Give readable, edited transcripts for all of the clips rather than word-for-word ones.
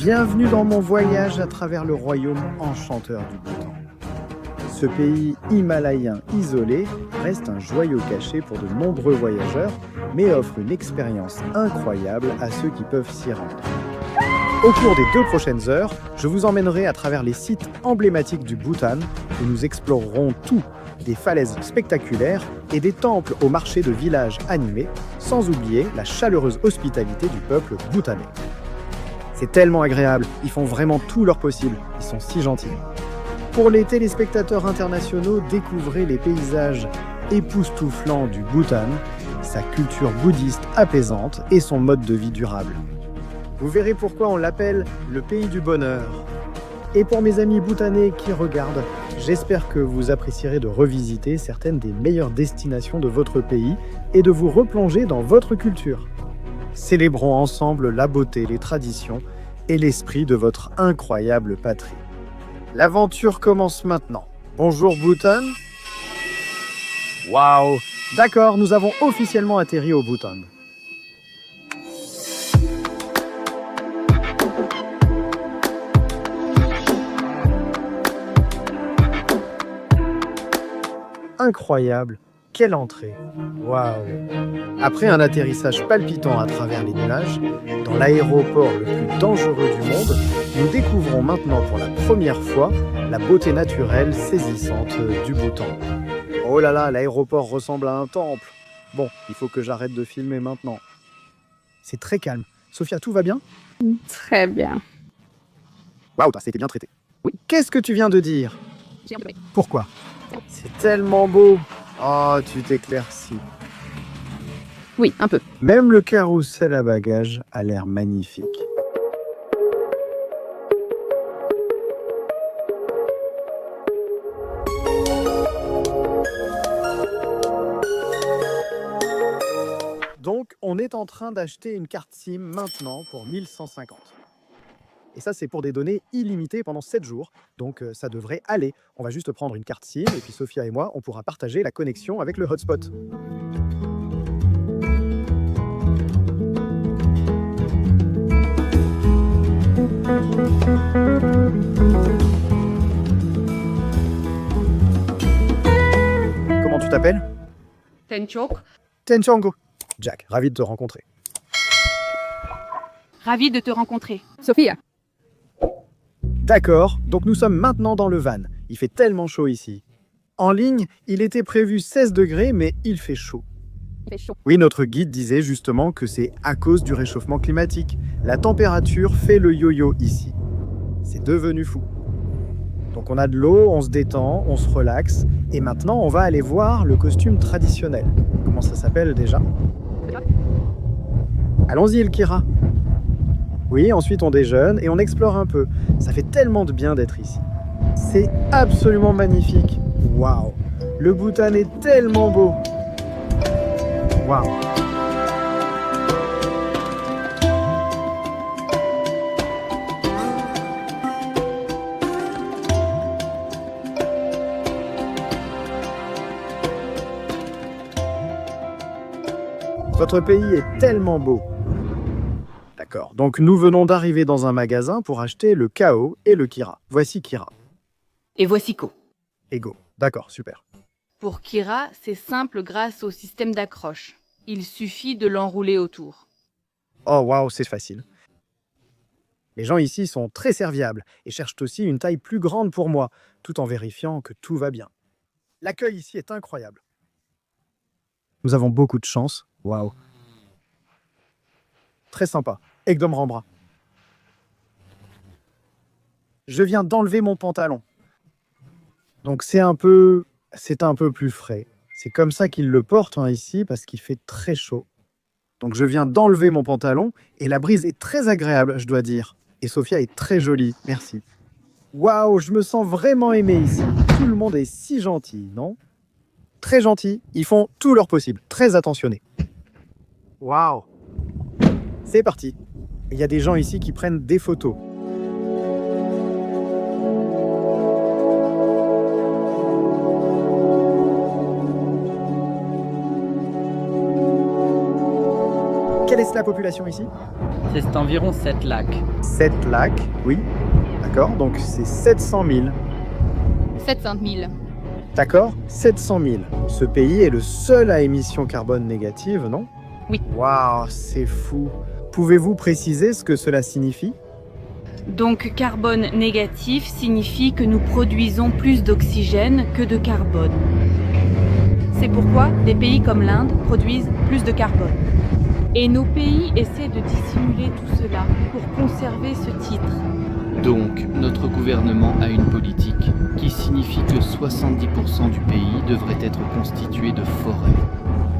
Bienvenue dans mon voyage à travers le royaume enchanteur du Bhoutan. Ce pays himalayen isolé reste un joyau caché pour de nombreux voyageurs, mais offre une expérience incroyable à ceux qui peuvent s'y rendre. Au cours des 2 prochaines heures, je vous emmènerai à travers les sites emblématiques du Bhoutan où nous explorerons tout, des falaises spectaculaires et des temples au marché de villages animés, sans oublier la chaleureuse hospitalité du peuple bhoutanais. C'est tellement agréable, ils font vraiment tout leur possible, ils sont si gentils. Pour les téléspectateurs internationaux, découvrez les paysages époustouflants du Bhoutan, sa culture bouddhiste apaisante et son mode de vie durable. Vous verrez pourquoi on l'appelle le pays du bonheur. Et pour mes amis bhoutanais qui regardent, j'espère que vous apprécierez de revisiter certaines des meilleures destinations de votre pays et de vous replonger dans votre culture. Célébrons ensemble la beauté, les traditions et l'esprit de votre incroyable patrie. L'aventure commence maintenant. Bonjour Bhoutan. Waouh! D'accord, nous avons officiellement atterri au Bhoutan. Incroyable, quelle entrée! Waouh! Après un atterrissage palpitant à travers les nuages, dans l'aéroport le plus dangereux du monde, nous découvrons maintenant pour la première fois la beauté naturelle saisissante du Bhoutan. Oh là là, l'aéroport ressemble à un temple. Bon, il faut que j'arrête de filmer maintenant. C'est très calme. Sophia, tout va bien? Très bien. Waouh, ça a été bien traité. Oui. Qu'est-ce que tu viens de dire? Pourquoi? C'est tellement beau. Oh, tu t'éclaircis. Oui, un peu. Même le carrousel à bagages a l'air magnifique. Donc, on est en train d'acheter une carte SIM maintenant pour 1150. Et ça, c'est pour des données illimitées pendant 7 jours. Donc, ça devrait aller. On va juste prendre une carte SIM et puis Sophia et moi, on pourra partager la connexion avec le hotspot. Comment tu t'appelles? Tenchok. Tenchango. Jack, ravi de te rencontrer. Ravi de te rencontrer. Sophia. D'accord, donc nous sommes maintenant dans le van. Il fait tellement chaud ici. En ligne, il était prévu 16 degrés, mais il fait chaud. Il fait chaud. Oui, notre guide disait justement que c'est à cause du réchauffement climatique. La température fait le yo-yo ici. C'est devenu fou. Donc on a de l'eau, on se détend, on se relaxe. Et maintenant, on va aller voir le costume traditionnel. Comment ça s'appelle déjà? Allons-y, Elkira. Oui, ensuite on déjeune et on explore un peu. Ça fait tellement de bien d'être ici. C'est absolument magnifique. Waouh! Le Bhoutan est tellement beau. Waouh! Votre pays est tellement beau. D'accord, donc nous venons d'arriver dans un magasin pour acheter le Kao et le Kira. Voici Kira. Et voici Ko. Ego. D'accord, super. Pour Kira, c'est simple grâce au système d'accroche. Il suffit de l'enrouler autour. Oh waouh, c'est facile. Les gens ici sont très serviables et cherchent aussi une taille plus grande pour moi, tout en vérifiant que tout va bien. L'accueil ici est incroyable. Nous avons beaucoup de chance. Waouh. Très sympa. Ekdom Rambra. Je viens d'enlever mon pantalon. Donc c'est un peu plus frais. C'est comme ça qu'ils le portent ici parce qu'il fait très chaud. Donc je viens d'enlever mon pantalon et la brise est très agréable, je dois dire. Et Sophia est très jolie, merci. Waouh, je me sens vraiment aimé ici. Tout le monde est si gentil, non? Très gentil, ils font tout leur possible, très attentionnés. Waouh. C'est parti. Il y a des gens ici qui prennent des photos. Quel est Est-ce la population ici? C'est environ 7 lacs. 7 lacs, oui. D'accord, donc c'est 700 000. 700 000. D'accord, 700 000. Ce pays est le seul à émission carbone négative, non? Oui. Waouh, c'est fou. Pouvez-vous préciser ce que cela signifie? Donc carbone négatif signifie que nous produisons plus d'oxygène que de carbone. C'est pourquoi des pays comme l'Inde produisent plus de carbone. Et nos pays essaient de dissimuler tout cela pour conserver ce titre. Donc, notre gouvernement a une politique qui signifie que 70% du pays devrait être constitué de forêts.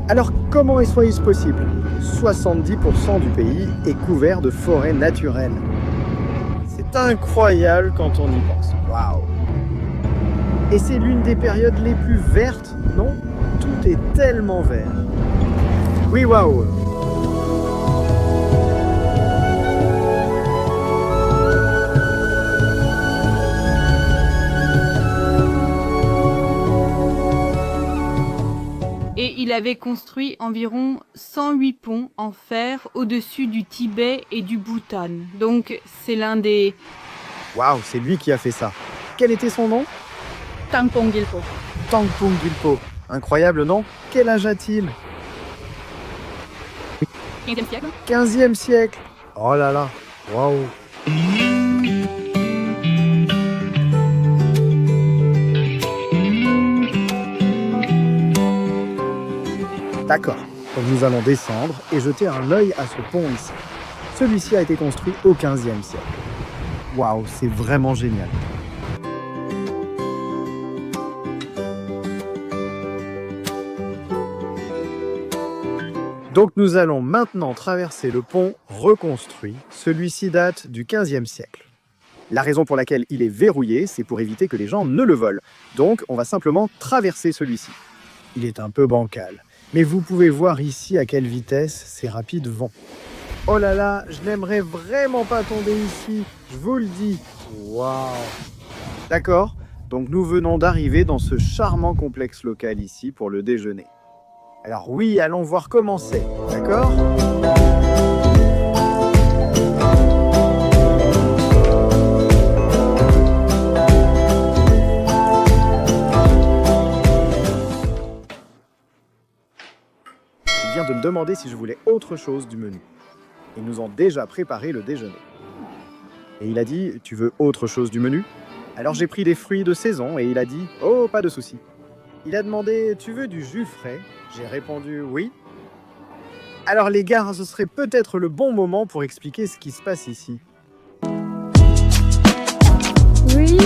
Alors comment est-ce possible? 70% du pays est couvert de forêts naturelles. C'est incroyable quand on y pense. Waouh! Et c'est l'une des périodes les plus vertes, non? Tout est tellement vert. Oui, waouh! Et il avait construit environ 108 ponts en fer au-dessus du Tibet et du Bhoutan. Donc c'est l'un des... Waouh, c'est lui qui a fait ça. Quel était son nom? Tangpong Gilpo. Tangpong Gilpo. Incroyable, non? Quel âge a-t-il? 15e siècle. 15e siècle. Oh là là. Waouh. D'accord. Donc nous allons descendre et jeter un œil à ce pont ici. Celui-ci a été construit au 15e siècle. Waouh, c'est vraiment génial. Donc nous allons maintenant traverser le pont reconstruit. Celui-ci date du 15e siècle. La raison pour laquelle il est verrouillé, c'est pour éviter que les gens ne le volent. Donc on va simplement traverser celui-ci. Il est un peu bancal. Mais vous pouvez voir ici à quelle vitesse ces rapides vont. Oh là là, je n'aimerais vraiment pas tomber ici, je vous le dis. Waouh! D'accord, donc nous venons d'arriver dans ce charmant complexe local ici pour le déjeuner. Alors oui, allons voir comment c'est, d'accord? Il vient de me demander si je voulais autre chose du menu. Ils nous ont déjà préparé le déjeuner. Et il a dit, tu veux autre chose du menu? Alors j'ai pris des fruits de saison et il a dit, oh, pas de souci. Il a demandé, tu veux du jus frais? J'ai répondu, oui. Alors les gars, ce serait peut-être le bon moment pour expliquer ce qui se passe ici. Oui.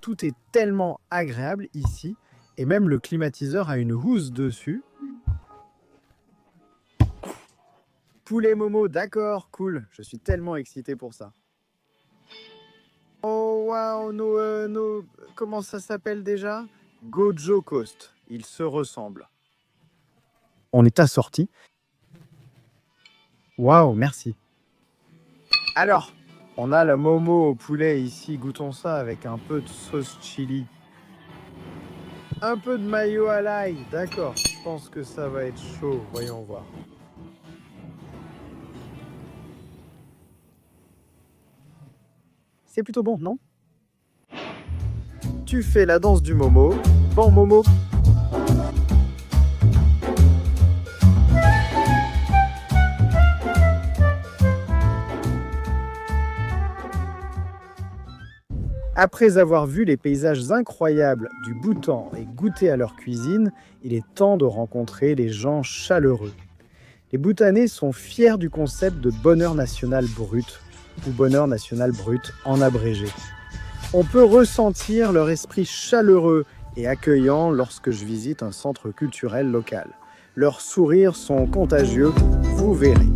Tout est tellement agréable ici, et même le climatiseur a une housse dessus. Poulet Momo, d'accord, cool. Je suis tellement excité pour ça. Oh waouh, comment ça s'appelle déjà? Gojo Coast. Ils se ressemblent. On est assortis. Waouh, merci. Alors, on a le Momo au poulet ici. Goûtons ça avec un peu de sauce chili. Un peu de mayo à l'ail. D'accord, je pense que ça va être chaud. Voyons voir. C'est plutôt bon, non? Tu fais la danse du Momo. Bon Momo. Après avoir vu les paysages incroyables du Bhoutan et goûté à leur cuisine, il est temps de rencontrer les gens chaleureux. Les Bhoutanais sont fiers du concept de bonheur national brut, ou bonheur national brut en abrégé. On peut ressentir leur esprit chaleureux et accueillant lorsque je visite un centre culturel local. Leurs sourires sont contagieux, vous verrez.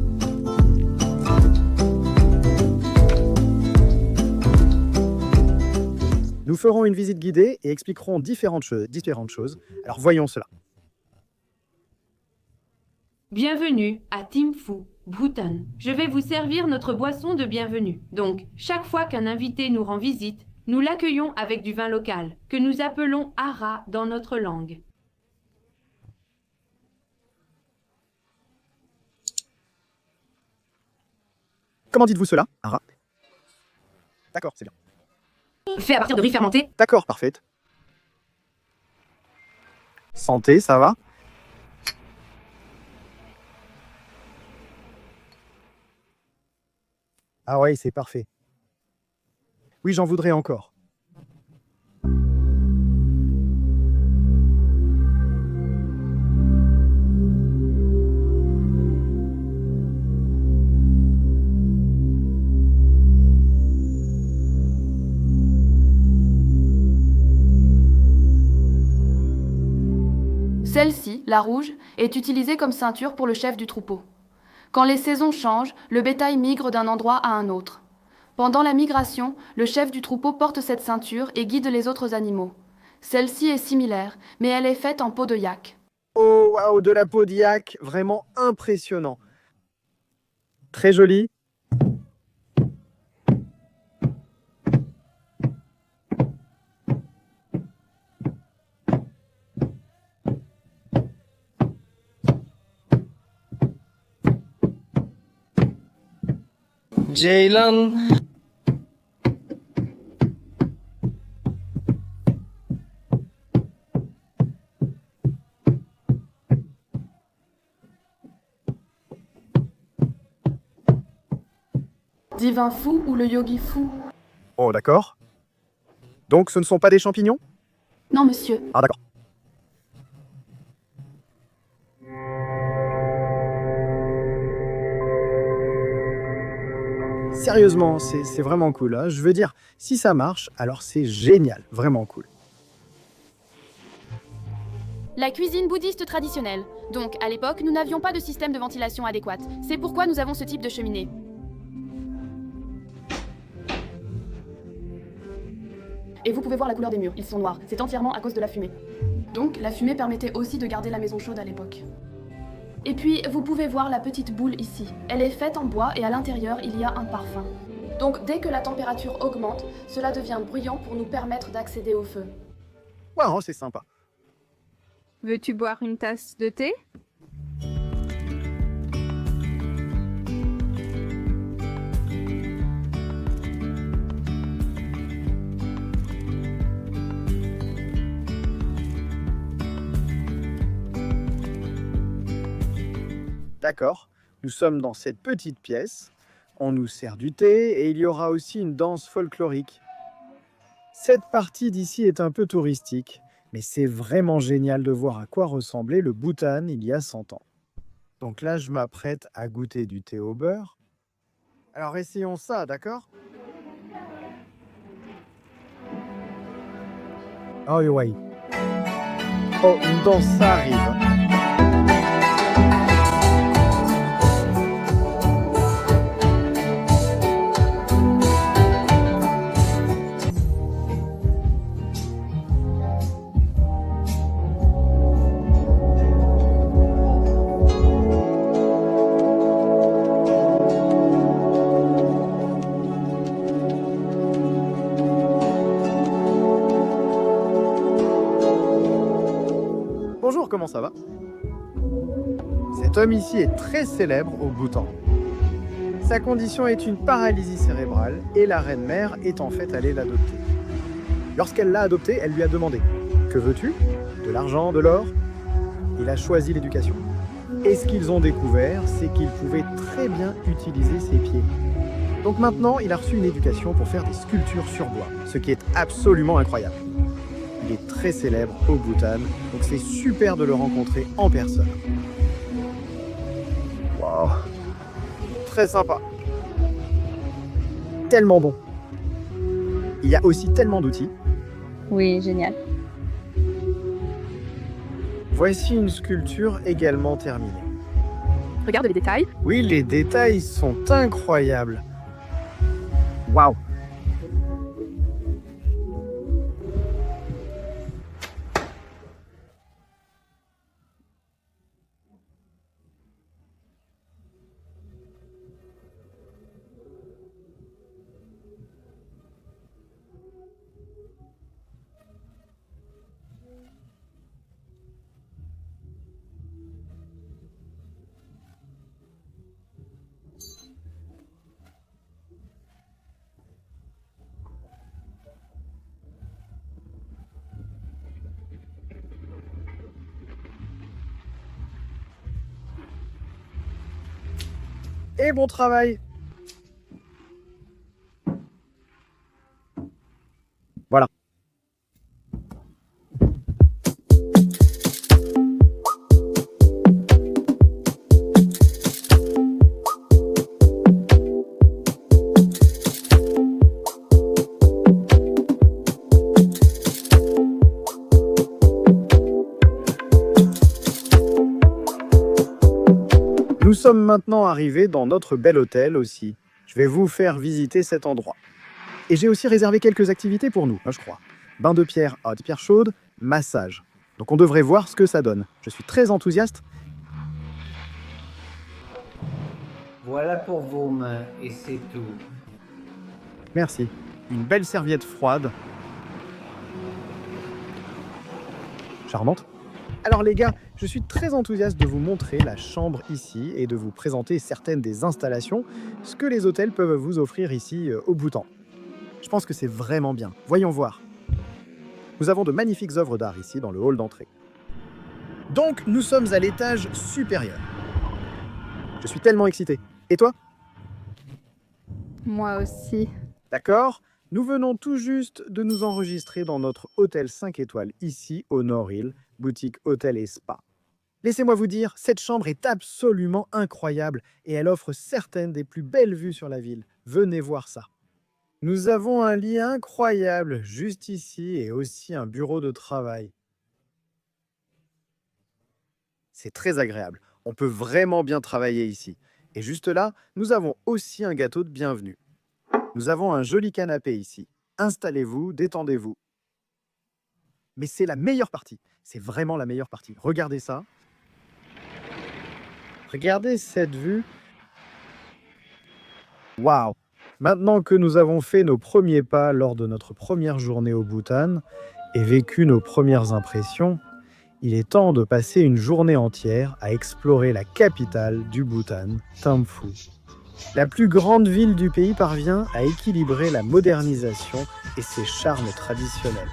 Nous ferons une visite guidée et expliquerons différentes choses. Alors voyons cela. Bienvenue à Thimphu, Bhutan. Je vais vous servir notre boisson de bienvenue. Donc, chaque fois qu'un invité nous rend visite, nous l'accueillons avec du vin local, que nous appelons Ara dans notre langue. Comment dites-vous cela, Ara? D'accord, c'est bien. Fait à partir de riz fermenté. D'accord, parfait. Santé, ça va? Ah ouais, c'est parfait. Oui, j'en voudrais encore. Celle-ci, la rouge, est utilisée comme ceinture pour le chef du troupeau. Quand les saisons changent, le bétail migre d'un endroit à un autre. Pendant la migration, le chef du troupeau porte cette ceinture et guide les autres animaux. Celle-ci est similaire, mais elle est faite en peau de yak. Oh, waouh, de la peau de yak, vraiment impressionnant. Très joli. Jalen. Divin fou ou le yogi fou? Oh, d'accord. Donc, ce ne sont pas des champignons? Non, monsieur. Ah, d'accord. Sérieusement, c'est vraiment cool, hein. Je veux dire, si ça marche, alors c'est génial, vraiment cool. La cuisine bouddhiste traditionnelle. Donc, à l'époque, nous n'avions pas de système de ventilation adéquat. C'est pourquoi nous avons ce type de cheminée. Et vous pouvez voir la couleur des murs, ils sont noirs. C'est entièrement à cause de la fumée. Donc, la fumée permettait aussi de garder la maison chaude à l'époque. Et puis, vous pouvez voir la petite boule ici. Elle est faite en bois et à l'intérieur, il y a un parfum. Donc, dès que la température augmente, cela devient bruyant pour nous permettre d'accéder au feu. Waouh, c'est sympa. Veux-tu boire une tasse de thé? D'accord, nous sommes dans cette petite pièce, on nous sert du thé et il y aura aussi une danse folklorique. Cette partie d'ici est un peu touristique, mais c'est vraiment génial de voir à quoi ressemblait le Bhoutan il y a 100 ans. Donc là, je m'apprête à goûter du thé au beurre. Alors essayons ça, d'accord? Oh oui. Oh, une danse, ça arrive. Bonjour, comment ça va? Cet homme ici est très célèbre au Bhoutan. Sa condition est une paralysie cérébrale et la reine-mère est en fait allée l'adopter. Lorsqu'elle l'a adopté, elle lui a demandé « Que veux-tu? De l'argent, de l'or ?» Il a choisi l'éducation. Et ce qu'ils ont découvert, c'est qu'il pouvait très bien utiliser ses pieds. Donc maintenant, il a reçu une éducation pour faire des sculptures sur bois, ce qui est absolument incroyable. Il est très célèbre au Bhoutan, donc c'est super de le rencontrer en personne. Waouh, très sympa. Tellement bon. Il y a aussi tellement d'outils. Oui, génial. Voici une sculpture également terminée. Regarde les détails. Oui, les détails sont incroyables. Waouh. et bon travail. Voilà. Nous sommes maintenant arrivés dans notre bel hôtel aussi. Je vais vous faire visiter cet endroit. Et j'ai aussi réservé quelques activités pour nous, je crois. Bain de pierre à haute pierre chaude, massage. Donc on devrait voir ce que ça donne. Je suis très enthousiaste. Voilà pour vos mains et c'est tout. Merci. Une belle serviette froide. Charmante. Alors les gars, je suis très enthousiaste de vous montrer la chambre ici et de vous présenter certaines des installations, ce que les hôtels peuvent vous offrir ici au Bhoutan. Je pense que c'est vraiment bien. Voyons voir. Nous avons de magnifiques œuvres d'art ici dans le hall d'entrée. Donc nous sommes à l'étage supérieur. Je suis tellement excité. Et toi? Moi aussi. D'accord? Nous venons tout juste de nous enregistrer dans notre hôtel 5 étoiles ici au Nord Hill, boutique hôtel et spa. Laissez-moi vous dire, cette chambre est absolument incroyable et elle offre certaines des plus belles vues sur la ville. Venez voir ça. Nous avons un lit incroyable juste ici et aussi un bureau de travail. C'est très agréable. On peut vraiment bien travailler ici. Et juste là, nous avons aussi un gâteau de bienvenue. Nous avons un joli canapé ici. Installez-vous, détendez-vous. Mais c'est la meilleure partie. C'est vraiment la meilleure partie. Regardez ça. Regardez cette vue. Waouh! Maintenant que nous avons fait nos premiers pas lors de notre première journée au Bhoutan et vécu nos premières impressions, il est temps de passer une journée entière à explorer la capitale du Bhoutan, Thimphu. La plus grande ville du pays parvient à équilibrer la modernisation et ses charmes traditionnels.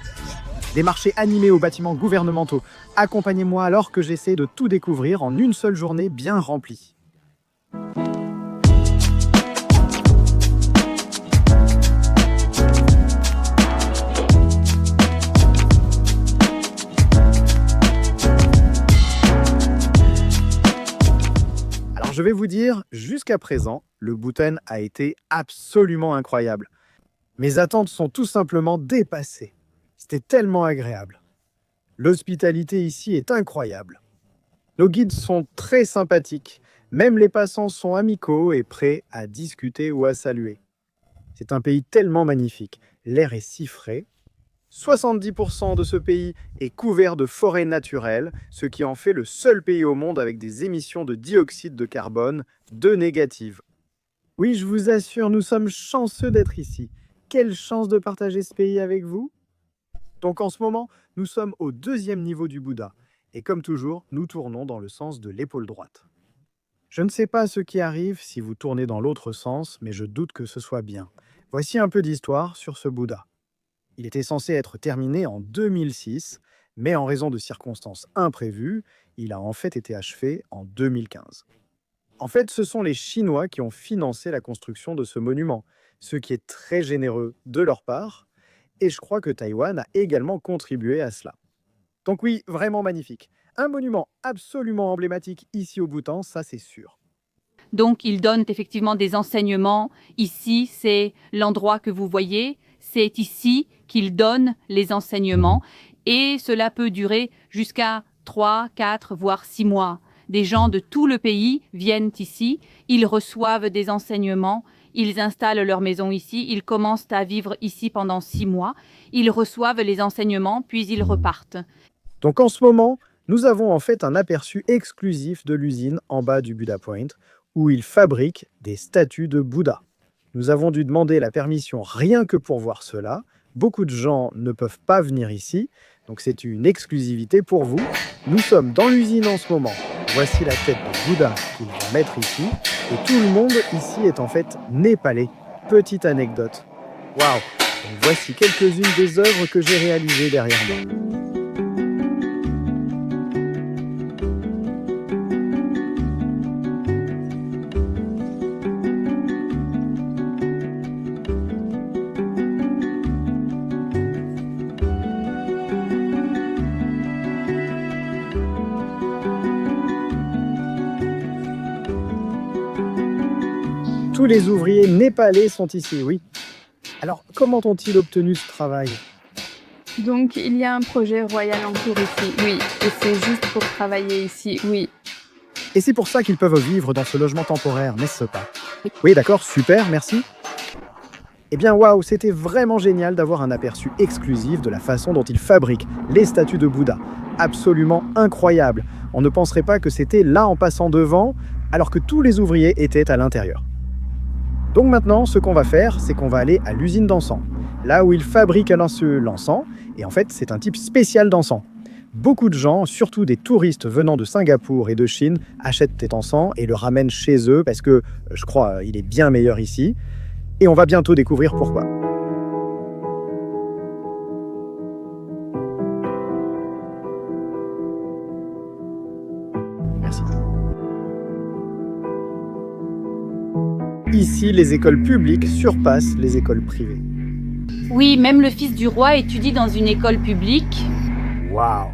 Des marchés animés aux bâtiments gouvernementaux. Accompagnez-moi alors que j'essaie de tout découvrir en une seule journée bien remplie. Alors je vais vous dire, jusqu'à présent, le Bhoutan a été absolument incroyable. Mes attentes sont tout simplement dépassées. C'était tellement agréable. L'hospitalité ici est incroyable. Nos guides sont très sympathiques. Même les passants sont amicaux et prêts à discuter ou à saluer. C'est un pays tellement magnifique. L'air est si frais. 70% de ce pays est couvert de forêts naturelles, ce qui en fait le seul pays au monde avec des émissions de dioxyde de carbone négatives. Oui, je vous assure, nous sommes chanceux d'être ici. Quelle chance de partager ce pays avec vous! Donc en ce moment, nous sommes au 2e niveau du Bouddha. Et comme toujours, nous tournons dans le sens de l'épaule droite. Je ne sais pas ce qui arrive si vous tournez dans l'autre sens, mais je doute que ce soit bien. Voici un peu d'histoire sur ce Bouddha. Il était censé être terminé en 2006, mais en raison de circonstances imprévues, il a en fait été achevé en 2015. En fait, ce sont les Chinois qui ont financé la construction de ce monument, ce qui est très généreux de leur part, et je crois que Taïwan a également contribué à cela. Donc oui, vraiment magnifique. Un monument absolument emblématique ici au Bhoutan, ça c'est sûr. Donc, ils donnent effectivement des enseignements. Ici, c'est l'endroit que vous voyez. C'est ici qu'ils donnent les enseignements. Et cela peut durer jusqu'à 3, 4, voire 6 mois. Des gens de tout le pays viennent ici. Ils reçoivent des enseignements. Ils installent leur maison ici. Ils commencent à vivre ici pendant 6 mois. Ils reçoivent les enseignements, puis ils repartent. Donc en ce moment, nous avons en fait un aperçu exclusif de l'usine en bas du Buddha Point, où ils fabriquent des statues de Bouddha. Nous avons dû demander la permission rien que pour voir cela. Beaucoup de gens ne peuvent pas venir ici, donc c'est une exclusivité pour vous. Nous sommes dans l'usine en ce moment. Voici la tête de Bouddha qu'ils vont mettre ici. Et tout le monde ici est en fait népalais. Petite anecdote. Waouh! Donc voici quelques-unes des œuvres que j'ai réalisées derrière moi. Tous les ouvriers népalais sont ici, oui. Alors, comment ont-ils obtenu ce travail? Donc, il y a un projet royal en cours ici, oui. Et c'est juste pour travailler ici, oui. Et c'est pour ça qu'ils peuvent vivre dans ce logement temporaire, n'est-ce pas? Oui, d'accord, super, merci. Eh bien, waouh, c'était vraiment génial d'avoir un aperçu exclusif de la façon dont ils fabriquent les statues de Bouddha. Absolument incroyable. On ne penserait pas que c'était là en passant devant, alors que tous les ouvriers étaient à l'intérieur. Donc maintenant, ce qu'on va faire, c'est qu'on va aller à l'usine d'encens, là où ils fabriquent l'encens, et en fait, c'est un type spécial d'encens. Beaucoup de gens, surtout des touristes venant de Singapour et de Chine, achètent cet encens et le ramènent chez eux parce que, je crois, il est bien meilleur ici. Et on va bientôt découvrir pourquoi. Merci. Ici, les écoles publiques surpassent les écoles privées. Oui, même le fils du roi étudie dans une école publique. Waouh!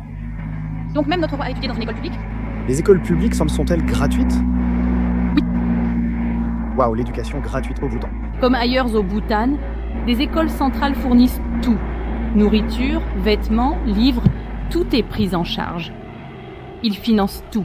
Donc même notre roi a étudié dans une école publique? Les écoles publiques sont-elles gratuites? Oui. Waouh, l'éducation gratuite au Bhoutan. Comme ailleurs au Bhoutan, des écoles centrales fournissent tout. Nourriture, vêtements, livres, tout est pris en charge. Ils financent tout.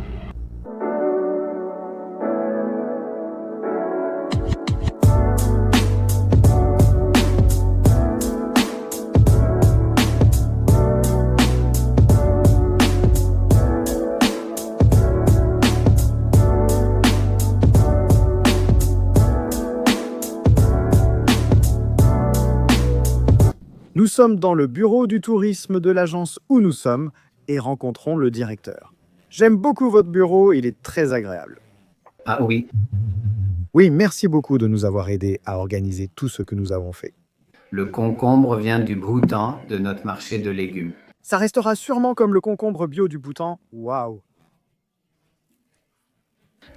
Nous sommes dans le bureau du tourisme de l'agence où nous sommes et rencontrons le directeur. J'aime beaucoup votre bureau, il est très agréable. Ah oui, Oui, merci beaucoup de nous avoir aidés à organiser tout ce que nous avons fait. le concombre vient du Bhoutan, de notre marché de légumes. Ça restera sûrement comme le concombre bio du Bhoutan. Waouh!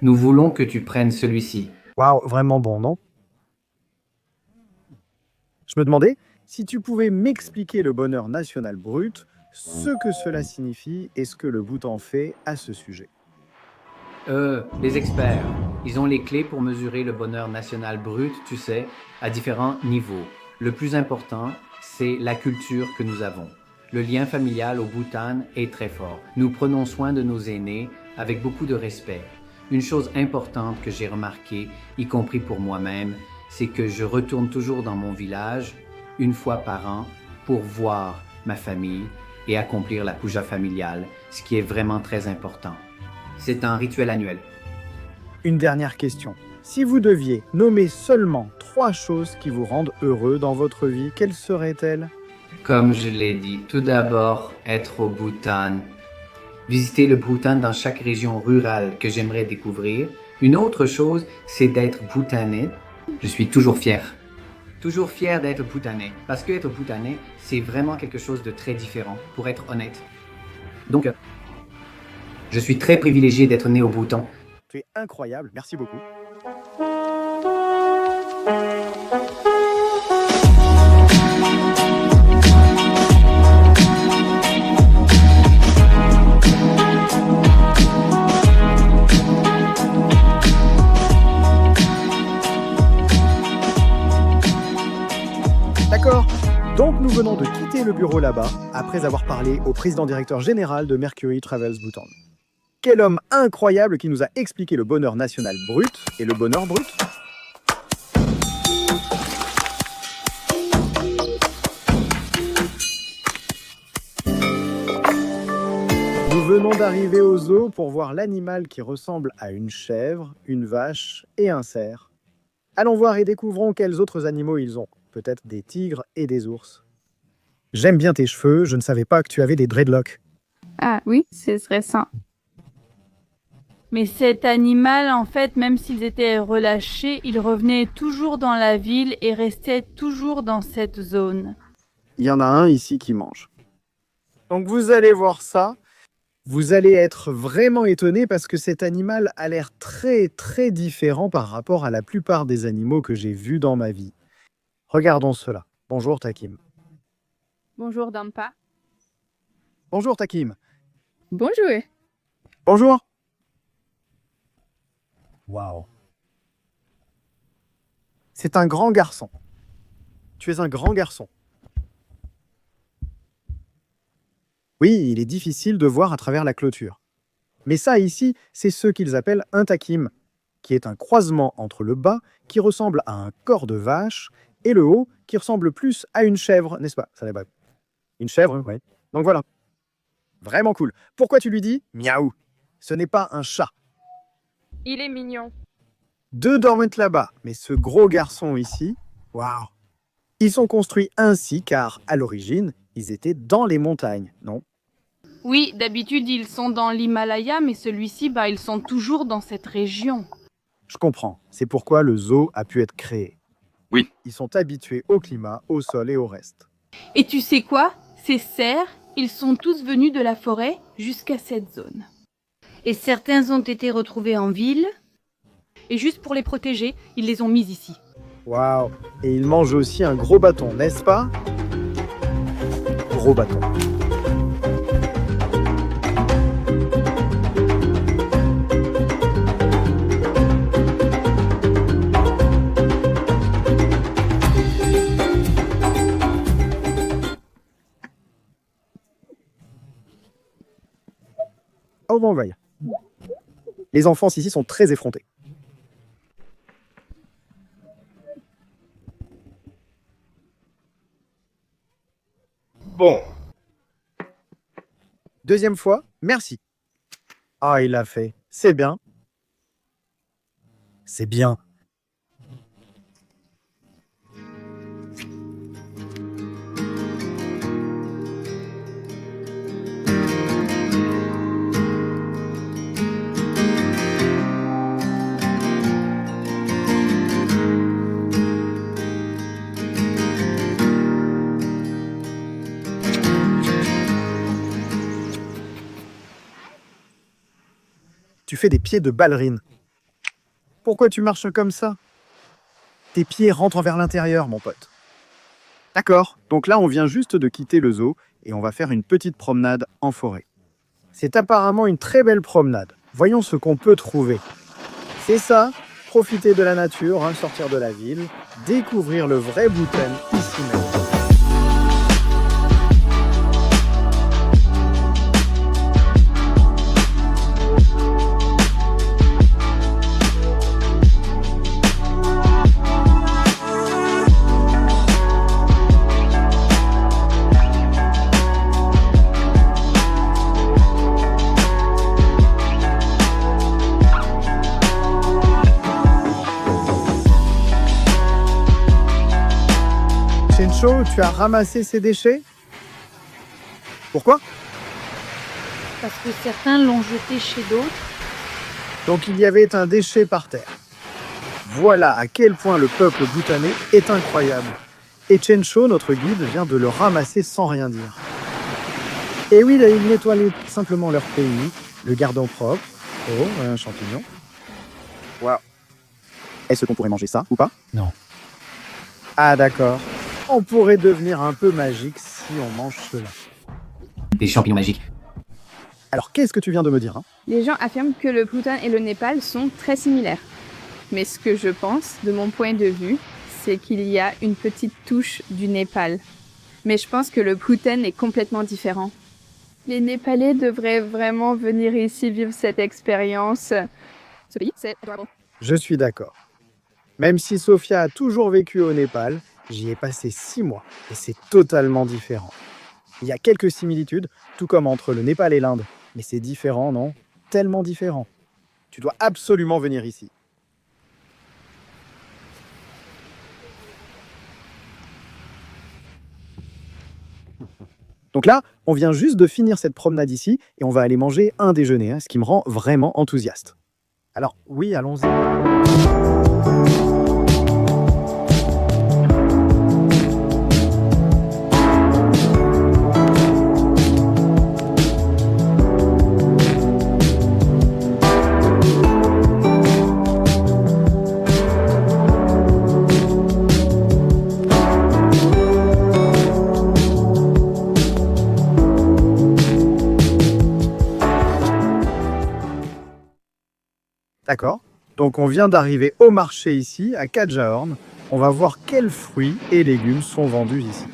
Nous voulons que tu prennes celui-ci. Waouh, vraiment bon, non? Je me demandais si tu pouvais m'expliquer le bonheur national brut, ce que cela signifie et ce que le Bhoutan fait à ce sujet. Les experts, ils ont les clés pour mesurer le bonheur national brut, tu sais, à différents niveaux. Le plus important, c'est la culture que nous avons. Le lien familial au Bhoutan est très fort. Nous prenons soin de nos aînés avec beaucoup de respect. Une chose importante que j'ai remarquée, y compris pour moi-même, c'est que je retourne toujours dans mon village une fois par an pour voir ma famille et accomplir la puja familiale, ce qui est vraiment très important. C'est un rituel annuel. Une dernière question. Si vous deviez nommer seulement 3 choses qui vous rendent heureux dans votre vie, quelles seraient-elles? Comme je l'ai dit, tout d'abord, être au Bhoutan. Visiter le Bhoutan dans chaque région rurale que j'aimerais découvrir. Une autre chose, c'est d'être bhoutanais. Je suis toujours fier. Toujours fier d'être bhoutanais. Parce que être bhoutanais, c'est vraiment quelque chose de très différent, pour être honnête. Donc, je suis très privilégié d'être né au Bhoutan. Tu es incroyable, merci beaucoup. D'accord. Donc nous venons de quitter le bureau là-bas, après avoir parlé au président-directeur général de Mercury Travels Bhoutan. Quel homme incroyable qui nous a expliqué le bonheur national brut et le bonheur brut. Nous venons d'arriver au zoo pour voir l'animal qui ressemble à une chèvre, une vache et un cerf. Allons voir et découvrons quels autres animaux ils ont. Peut-être des tigres et des ours. J'aime bien tes cheveux, je ne savais pas que tu avais des dreadlocks. Ah oui, c'est récent. Mais cet animal, en fait, même s'ils étaient relâchés, ils revenaient toujours dans la ville et restaient toujours dans cette zone. Il y en a un ici qui mange. Donc vous allez voir ça. Vous allez être vraiment étonné parce que cet animal a l'air très très différent par rapport à la plupart des animaux que j'ai vus dans ma vie. Regardons cela. Bonjour Takim. Bonjour Dampa. Bonjour Takim. Bonjour. Bonjour. Waouh. C'est un grand garçon. Tu es un grand garçon. Oui, il est difficile de voir à travers la clôture. Mais ça, ici, c'est ce qu'ils appellent un takim, qui est un croisement entre le bas, qui ressemble à un corps de vache, et le haut, qui ressemble plus à une chèvre, n'est-ce pas? Ça n'est pas une chèvre, oui. Donc voilà. Vraiment cool. Pourquoi tu lui dis miaou? Ce n'est pas un chat. Il est mignon. 2 dorment là-bas, mais ce gros garçon ici, waouh! Ils sont construits ainsi car, à l'origine, ils étaient dans les montagnes, non? Oui, d'habitude ils sont dans l'Himalaya, mais celui-ci, ils sont toujours dans cette région. Je comprends. C'est pourquoi le zoo a pu être créé. Oui. Ils sont habitués au climat, au sol et au reste. Et tu sais quoi? Ces cerfs, ils sont tous venus de la forêt jusqu'à cette zone. Et certains ont été retrouvés en ville. Et juste pour les protéger, ils les ont mis ici. Waouh! Et ils mangent aussi un gros bâton, n'est-ce pas? Gros bâton. Oh bon, voyez. Les enfants ici sont très effrontés. Bon, Deuxième fois, merci. Ah, il l'a fait. C'est bien. C'est bien. Tu fais des pieds de ballerine. Pourquoi tu marches comme ça? Tes pieds rentrent vers l'intérieur, mon pote. D'accord, donc là on vient juste de quitter le zoo et on va faire une petite promenade en forêt. C'est apparemment une très belle promenade. Voyons ce qu'on peut trouver. C'est ça, profiter de la nature, hein, sortir de la ville, découvrir le vrai Bhoutan ici même. Chencho, tu as ramassé ces déchets? Pourquoi? Parce que certains l'ont jeté chez d'autres. Donc il y avait un déchet par terre. Voilà à quel point le peuple bhoutanais est incroyable. Et Chencho, notre guide, vient de le ramasser sans rien dire. Et oui, là, ils nettoyaient simplement leur pays, le gardant propre. Oh, un champignon. Waouh. Est-ce qu'on pourrait manger ça ou pas? Non. Ah d'accord. On pourrait devenir un peu magique si on mange cela. Des champignons magiques. Alors qu'est-ce que tu viens de me dire, hein? Les gens affirment que le Bhoutan et le Népal sont très similaires. Mais ce que je pense, de mon point de vue, c'est qu'il y a une petite touche du Népal. Mais je pense que le Bhoutan est complètement différent. Les Népalais devraient vraiment venir ici vivre cette expérience. Ce pays, c'est adorable. Je suis d'accord. Même si Sophia a toujours vécu au Népal, j'y ai passé 6 mois et c'est totalement différent. Il y a quelques similitudes, tout comme entre le Népal et l'Inde. Mais c'est différent, non? Tellement différent. Tu dois absolument venir ici. Donc là, on vient juste de finir cette promenade ici et on va aller manger un déjeuner, hein, ce qui me rend vraiment enthousiaste. Alors oui, allons-y. D'accord. Donc on vient d'arriver au marché ici, à Kadjahorn. on va voir quels fruits et légumes sont vendus ici.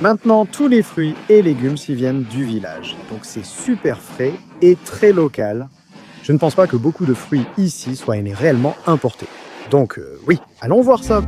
Maintenant, tous les fruits et légumes s'y viennent du village, donc c'est super frais et très local. Je ne pense pas que beaucoup de fruits ici soient réellement importés. Donc oui, allons voir ça.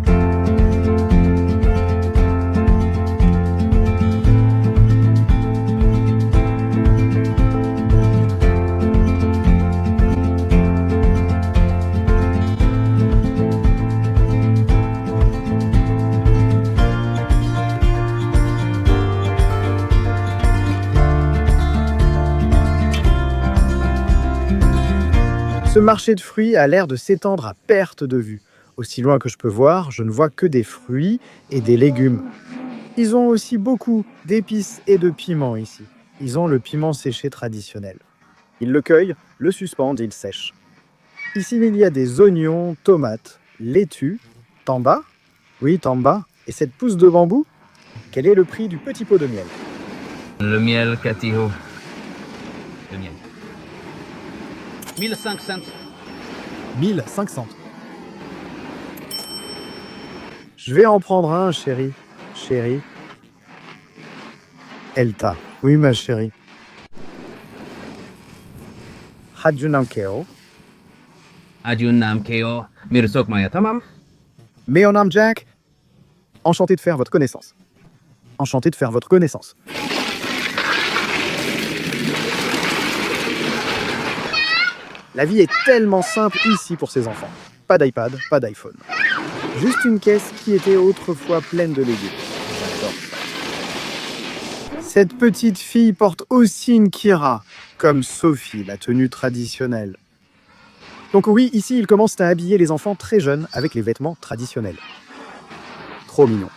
Ce marché de fruits a l'air de s'étendre à perte de vue. Aussi loin que je peux voir, je ne vois que des fruits et des légumes. Ils ont aussi beaucoup d'épices et de piments ici. Ils ont le piment séché traditionnel. Ils le cueillent, le suspendent, ils sèchent. Ici, il y a des oignons, tomates, laitues, tamba. Oui, tamba. Et cette pousse de bambou. Quel est le prix du petit pot de miel? Le miel Catiho. Le miel. 1500. 1500. Je vais en prendre un, chérie. Chérie. Elta. Oui, ma chérie. Hajunamkeo. Ajunam Keo. Mirsok Maya Tamam. Meonam Jack. Enchanté de faire votre connaissance. Enchanté de faire votre connaissance. La vie est tellement simple ici pour ces enfants. Pas d'iPad, pas d'iPhone. Juste une caisse qui était autrefois pleine de légumes. J'adore ça. Cette petite fille porte aussi une kira, comme Sophie, la tenue traditionnelle. Donc oui, ici, ils commencent à habiller les enfants très jeunes avec les vêtements traditionnels. Trop mignon.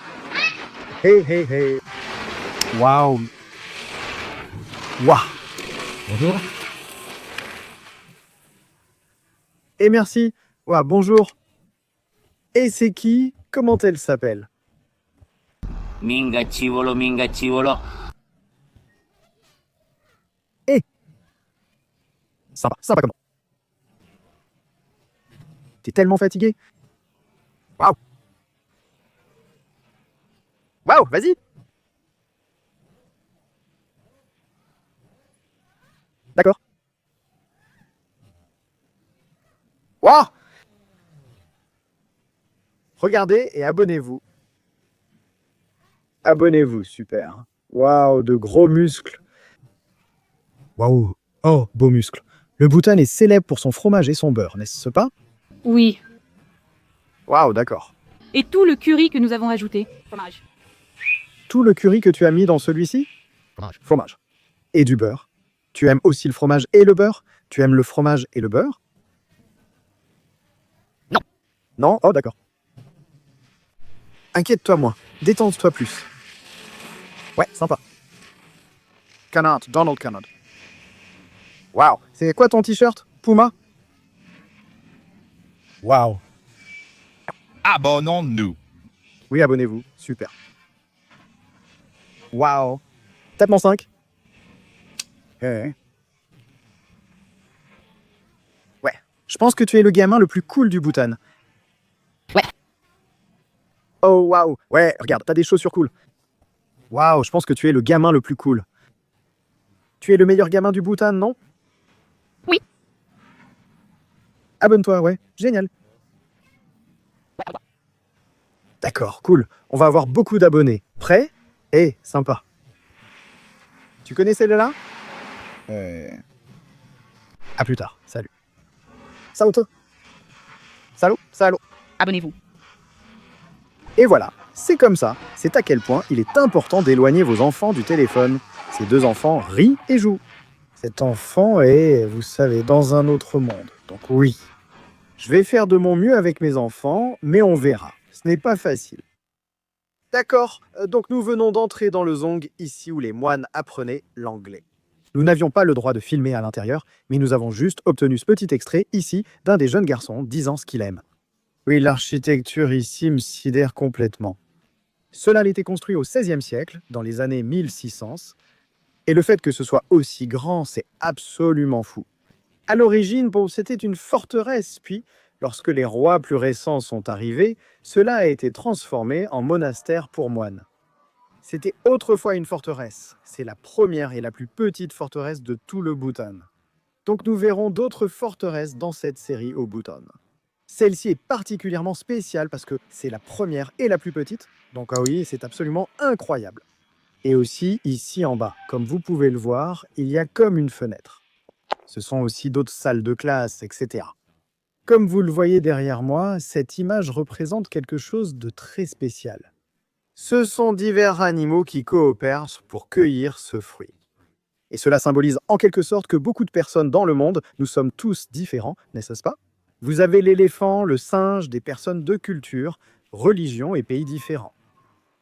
Hey, hey, hey. Waouh. Waouh. Bonjour. Et merci. Ouah, bonjour. Et c'est qui? Comment elle s'appelle? Minga Chivolo, Minga Chivolo. Sympa, sympa comment? T'es tellement fatigué? Waouh. Waouh, vas-y. D'accord. Waouh. Regardez et abonnez-vous. Abonnez-vous, super. Waouh, de gros muscles. Waouh, oh, beaux muscles. Le Bhoutan est célèbre pour son fromage et son beurre, n'est-ce pas? Oui. Waouh, d'accord. Et tout le curry que nous avons ajouté. Fromage. Tout le curry que tu as mis dans celui-ci? Fromage. Fromage. Et du beurre. Tu aimes aussi le fromage et le beurre? Tu aimes le fromage et le beurre? Non. Non? Oh, d'accord. Inquiète-toi moins. Détends-toi plus. Ouais, sympa. Cannot, Donald Cannot. Waouh. C'est quoi ton t-shirt? Puma? Waouh. Abonnons-nous. Oui, abonnez-vous. Super. Waouh. Tape mon 5. Ouais. Je pense que tu es le gamin le plus cool du Bhoutan. Ouais. Oh, waouh. Ouais, regarde, t'as des chaussures cool. Waouh, je pense que tu es le gamin le plus cool. Tu es le meilleur gamin du Bhoutan, non? Oui. Abonne-toi, ouais. Génial. D'accord, cool. On va avoir beaucoup d'abonnés. Prêt? Et sympa. Tu connais celle-là? À plus tard. Salut. Salut. Salut. Salut. Abonnez-vous. Et voilà, c'est comme ça. C'est à quel point il est important d'éloigner vos enfants du téléphone. Ces deux enfants rient et jouent. Cet enfant est, vous savez, dans un autre monde. Donc oui, je vais faire de mon mieux avec mes enfants, mais on verra. Ce n'est pas facile. D'accord, donc nous venons d'entrer dans le Zong, ici où les moines apprenaient l'anglais. Nous n'avions pas le droit de filmer à l'intérieur, mais nous avons juste obtenu ce petit extrait ici d'un des jeunes garçons disant ce qu'il aime. Oui, l'architecture ici me sidère complètement. Cela a été construit au XVIe siècle, dans les années 1600, et le fait que ce soit aussi grand, c'est absolument fou. À l'origine, bon, c'était une forteresse, puis Lorsque les rois plus récents sont arrivés, cela a été transformé en monastère pour moines. C'était autrefois une forteresse. C'est la première et la plus petite forteresse de tout le Bhoutan. Donc nous verrons d'autres forteresses dans cette série au Bhoutan. Celle-ci est particulièrement spéciale parce que c'est la première et la plus petite. Donc ah oui, c'est absolument incroyable. Et aussi ici en bas, comme vous pouvez le voir, il y a comme une fenêtre. Ce sont aussi d'autres salles de classe, etc. Comme vous le voyez derrière moi, cette image représente quelque chose de très spécial. Ce sont divers animaux qui coopèrent pour cueillir ce fruit. Et cela symbolise en quelque sorte que beaucoup de personnes dans le monde, nous sommes tous différents, n'est-ce pas? Vous avez l'éléphant, le singe, des personnes de culture, religion et pays différents.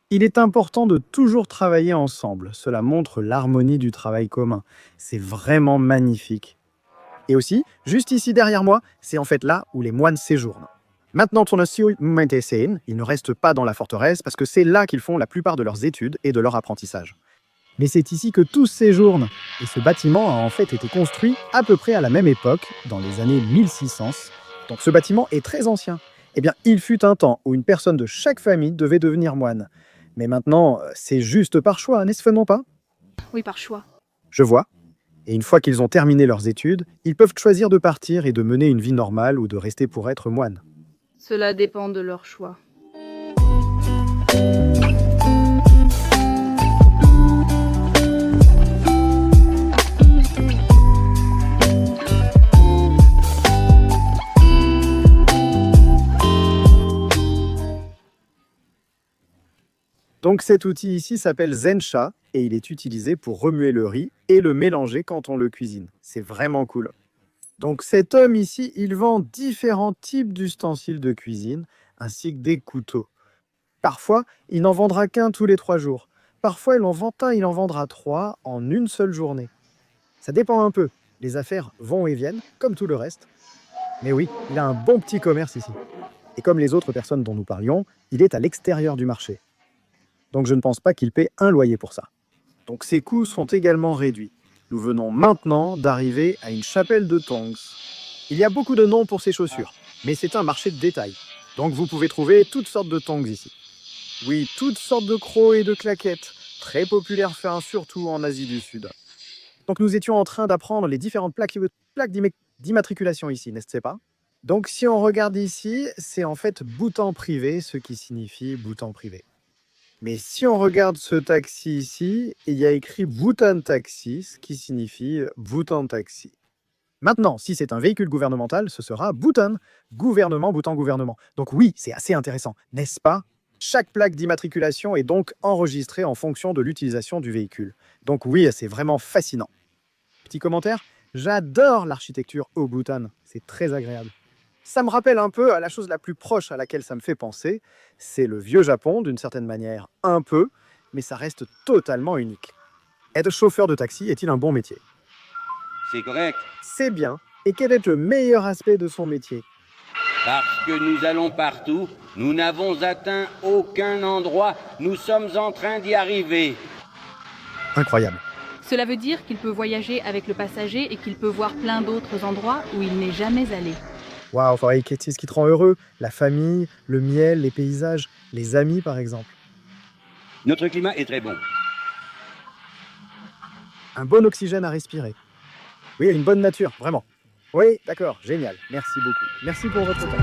Il est important de toujours travailler ensemble. Cela montre l'harmonie du travail commun. C'est vraiment magnifique. Et aussi, juste ici derrière moi, c'est en fait là où les moines séjournent. Maintenant, ils ne restent pas dans la forteresse parce que c'est là qu'ils font la plupart de leurs études et de leur apprentissage. Mais c'est ici que tous séjournent. Et ce bâtiment a en fait été construit à peu près à la même époque, dans les années 1600. Donc ce bâtiment est très ancien. Eh bien, il fut un temps où une personne de chaque famille devait devenir moine. Mais maintenant, c'est juste par choix, n'est-ce pas? Oui, par choix. Je vois. Et une fois qu'ils ont terminé leurs études, ils peuvent choisir de partir et de mener une vie normale ou de rester pour être moine. Cela dépend de leur choix. Donc cet outil ici s'appelle Zensha et il est utilisé pour remuer le riz et le mélanger quand on le cuisine. C'est vraiment cool. Donc cet homme ici, il vend différents types d'ustensiles de cuisine ainsi que des couteaux. Parfois, il n'en vendra qu'un tous les 3 jours. Parfois, il en vend un, il en vendra 3 en une seule journée. Ça dépend un peu. Les affaires vont et viennent, comme tout le reste. Mais oui, il a un bon petit commerce ici. Et comme les autres personnes dont nous parlions, il est à l'extérieur du marché. Donc je ne pense pas qu'il paie un loyer pour ça. Donc ses coûts sont également réduits. Nous venons maintenant d'arriver à une chapelle de tongs. Il y a beaucoup de noms pour ces chaussures, mais c'est un marché de détail. Donc vous pouvez trouver toutes sortes de tongs ici. Oui, toutes sortes de crocs et de claquettes, très populaires surtout en Asie du Sud. Donc nous étions en train d'apprendre les différentes plaques d'immatriculation ici, n'est-ce pas? Donc si on regarde ici, c'est en fait Bhoutan privé, ce qui signifie Bhoutan privé. Mais si on regarde ce taxi ici, il y a écrit Bhoutan Taxi, ce qui signifie Bhoutan Taxi. Maintenant, si c'est un véhicule gouvernemental, ce sera Bhoutan, gouvernement, Bhoutan gouvernement. Donc oui, c'est assez intéressant, n'est-ce pas? Chaque plaque d'immatriculation est donc enregistrée en fonction de l'utilisation du véhicule. Donc oui, c'est vraiment fascinant. Petit commentaire, j'adore l'architecture au Bhoutan, c'est très agréable. Ça me rappelle un peu à la chose la plus proche à laquelle ça me fait penser, c'est le vieux Japon, d'une certaine manière, un peu, mais ça reste totalement unique. Être chauffeur de taxi est-il un bon métier? C'est correct. C'est bien. Et quel est le meilleur aspect de son métier? Parce que nous allons partout, nous n'avons atteint aucun endroit, nous sommes en train d'y arriver. Incroyable. Cela veut dire qu'il peut voyager avec le passager et qu'il peut voir plein d'autres endroits où il n'est jamais allé. Waouh, qu'est-ce qui te rend heureux? La famille, le miel, les paysages, les amis par exemple. Notre climat est très bon. Un bon oxygène à respirer. Oui, une bonne nature, vraiment. Oui, d'accord, génial. Merci beaucoup. Merci pour votre temps.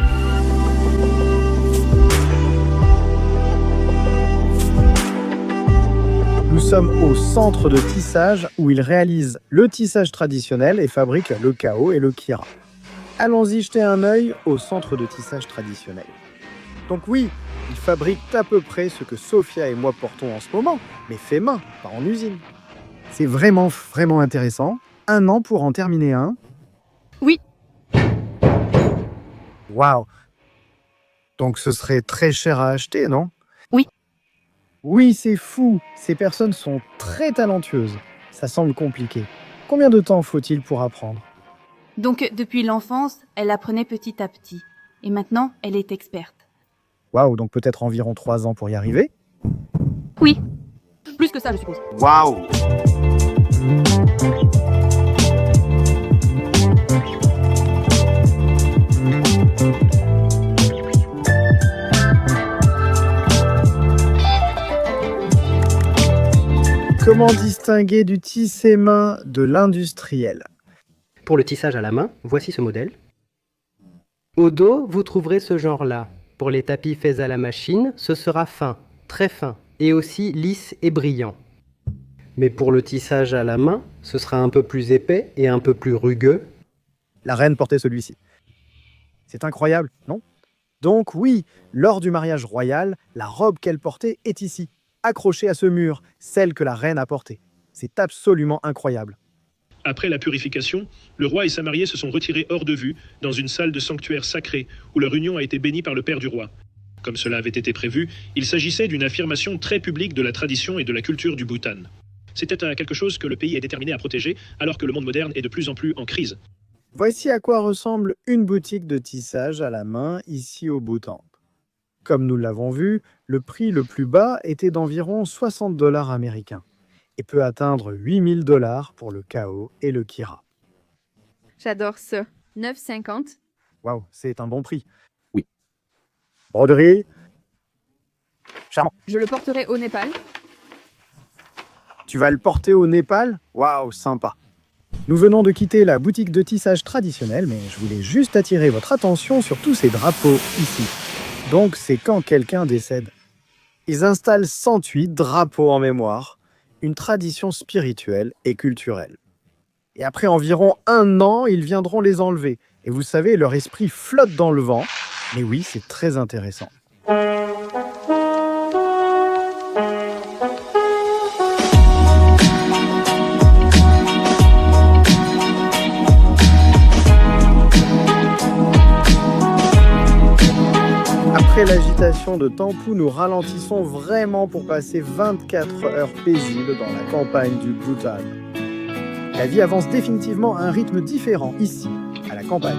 Nous sommes au centre de tissage où ils réalisent le tissage traditionnel et fabriquent le kao et le kira. Allons-y jeter un œil au centre de tissage traditionnel. Donc oui, ils fabriquent à peu près ce que Sophia et moi portons en ce moment, mais fait main, pas en usine. C'est vraiment intéressant. 1 an pour en terminer un. Oui. Waouh. Donc ce serait très cher à acheter, non? Oui. Oui, c'est fou. Ces personnes sont très talentueuses. Ça semble compliqué. Combien de temps faut-il pour apprendre? Donc, depuis l'enfance, elle apprenait petit à petit. Et maintenant, elle est experte. Waouh, donc peut-être environ 3 ans pour y arriver? Oui. Plus que ça, je suppose. Waouh! Comment distinguer du tissé main de l'industriel? Pour le tissage à la main, voici ce modèle. Au dos, vous trouverez ce genre-là. Pour les tapis faits à la machine, ce sera fin, très fin, et aussi lisse et brillant. Mais pour le tissage à la main, ce sera un peu plus épais et un peu plus rugueux. La reine portait celui-ci. C'est incroyable, non? Donc oui, lors du mariage royal, la robe qu'elle portait est ici, accrochée à ce mur, celle que la reine a portée. C'est absolument incroyable. Après la purification, le roi et sa mariée se sont retirés hors de vue, dans une salle de sanctuaire sacré, où leur union a été bénie par le père du roi. Comme cela avait été prévu, il s'agissait d'une affirmation très publique de la tradition et de la culture du Bhoutan. C'était quelque chose que le pays est déterminé à protéger, alors que le monde moderne est de plus en plus en crise. Voici à quoi ressemble une boutique de tissage à la main ici au Bhoutan. Comme nous l'avons vu, le prix le plus bas était d'environ 60 $ américains et peut atteindre 8 000 $ pour le Kao et le Kira. J'adore ça. 9,50. Waouh, c'est un bon prix. Oui. Broderie. Charmant. Je le porterai au Népal. Tu vas le porter au Népal? Waouh, sympa. Nous venons de quitter la boutique de tissage traditionnelle, mais je voulais juste attirer votre attention sur tous ces drapeaux ici. Donc c'est quand quelqu'un décède. Ils installent 108 drapeaux en mémoire, une tradition spirituelle et culturelle. Et après environ 1 an, ils viendront les enlever. Et vous savez, leur esprit flotte dans le vent. Mais oui, c'est très intéressant. Après l'agitation de Thimphu, nous ralentissons vraiment pour passer 24 heures paisibles dans la campagne du Bhoutan. La vie avance définitivement à un rythme différent ici, à la campagne.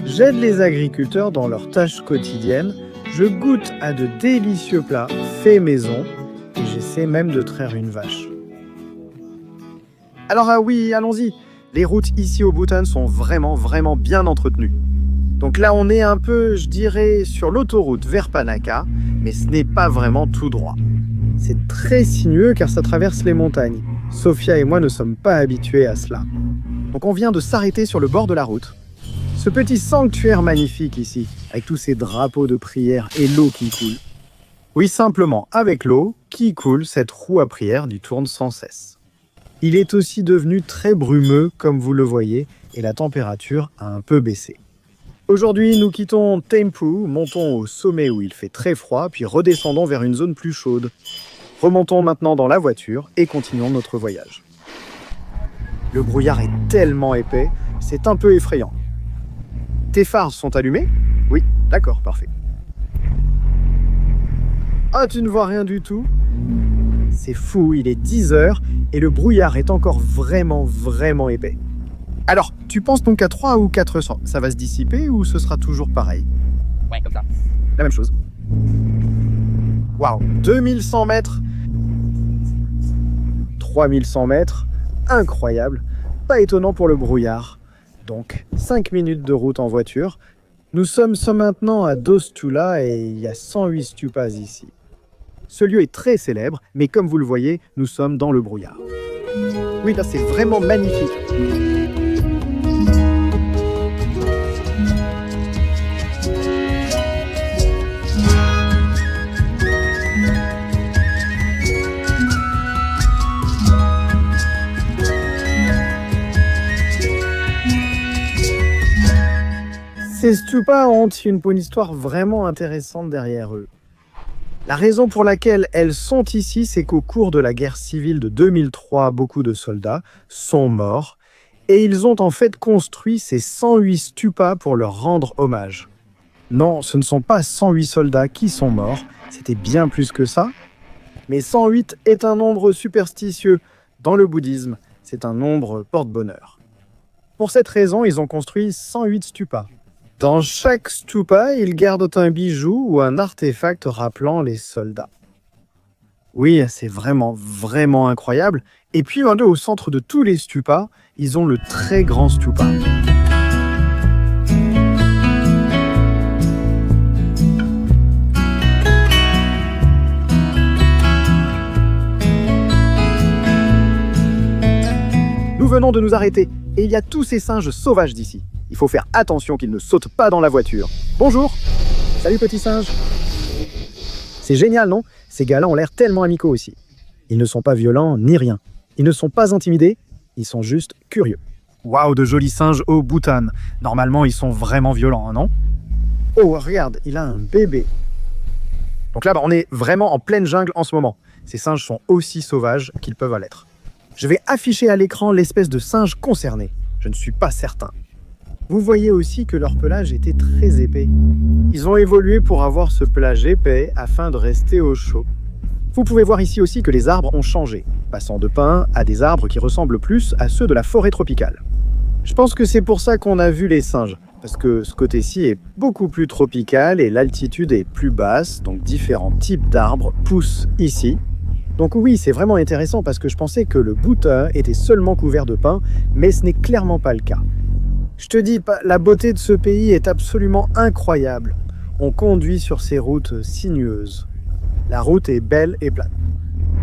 J'aide les agriculteurs dans leurs tâches quotidiennes, je goûte à de délicieux plats faits maison et j'essaie même de traire une vache. Alors ah oui, allons-y, les routes ici au Bhoutan sont vraiment bien entretenues. Donc là, on est un peu, je dirais, sur l'autoroute vers Panaka, mais ce n'est pas vraiment tout droit. C'est très sinueux car ça traverse les montagnes. Sophia et moi ne sommes pas habitués à cela. Donc on vient de s'arrêter sur le bord de la route. Ce petit sanctuaire magnifique ici, avec tous ces drapeaux de prière et l'eau qui coule. Oui, simplement, avec l'eau qui coule, cette roue à prière y tourne sans cesse. Il est aussi devenu très brumeux, comme vous le voyez, et la température a un peu baissé. Aujourd'hui, nous quittons Thimphu, montons au sommet où il fait très froid, puis redescendons vers une zone plus chaude. Remontons maintenant dans la voiture et continuons notre voyage. Le brouillard est tellement épais, c'est un peu effrayant. Tes phares sont allumés? Oui, d'accord, parfait. Ah, tu ne vois rien du tout? C'est fou, il est 10 heures et le brouillard est encore vraiment épais. Alors, tu penses donc à 3 ou 400, ça va se dissiper ou ce sera toujours pareil? Ouais, comme ça. La même chose. Waouh, 2100 mètres 3100 mètres, incroyable, pas étonnant pour le brouillard. Donc, 5 minutes de route en voiture. Nous sommes maintenant à Dostula et il y a 108 stupas ici. Ce lieu est très célèbre, mais comme vous le voyez, nous sommes dans le brouillard. Oui, là, c'est vraiment magnifique. Ces stupas ont une histoire vraiment intéressante derrière eux. La raison pour laquelle elles sont ici, c'est qu'au cours de la guerre civile de 2003, beaucoup de soldats sont morts et ils ont en fait construit ces 108 stupas pour leur rendre hommage. Non, ce ne sont pas 108 soldats qui sont morts, c'était bien plus que ça. Mais 108 est un nombre superstitieux. Dans le bouddhisme, c'est un nombre porte-bonheur. Pour cette raison, ils ont construit 108 stupas. Dans chaque stupa, ils gardent un bijou ou un artefact rappelant les soldats. Oui, c'est vraiment incroyable. Et puis, au centre de tous les stupas, ils ont le très grand stupa. venons de nous arrêter, et il y a tous ces singes sauvages d'ici. Il faut faire attention qu'ils ne sautent pas dans la voiture. Bonjour! Salut petit singe! C'est génial, non? Ces gars-là ont l'air tellement amicaux aussi. Ils ne sont pas violents ni rien. Ils ne sont pas intimidés, ils sont juste curieux. Waouh, de jolis singes au Bhoutan. Normalement, ils sont vraiment violents, non? Oh, regarde, il a un bébé. Donc là, on est vraiment en pleine jungle en ce moment. Ces singes sont aussi sauvages qu'ils peuvent l'être. Je vais afficher à l'écran l'espèce de singe concerné. Je ne suis pas certain. Vous voyez aussi que leur pelage était très épais. Ils ont évolué pour avoir ce pelage épais afin de rester au chaud. Vous pouvez voir ici aussi que les arbres ont changé, passant de pins à des arbres qui ressemblent plus à ceux de la forêt tropicale. Je pense que c'est pour ça qu'on a vu les singes, parce que ce côté-ci est beaucoup plus tropical et l'altitude est plus basse, donc différents types d'arbres poussent ici. Donc oui, c'est vraiment intéressant parce que je pensais que le Bhoutan était seulement couvert de pins, mais ce n'est clairement pas le cas. Je te dis, la beauté de ce pays est absolument incroyable. On conduit sur ces routes sinueuses. La route est belle et plate.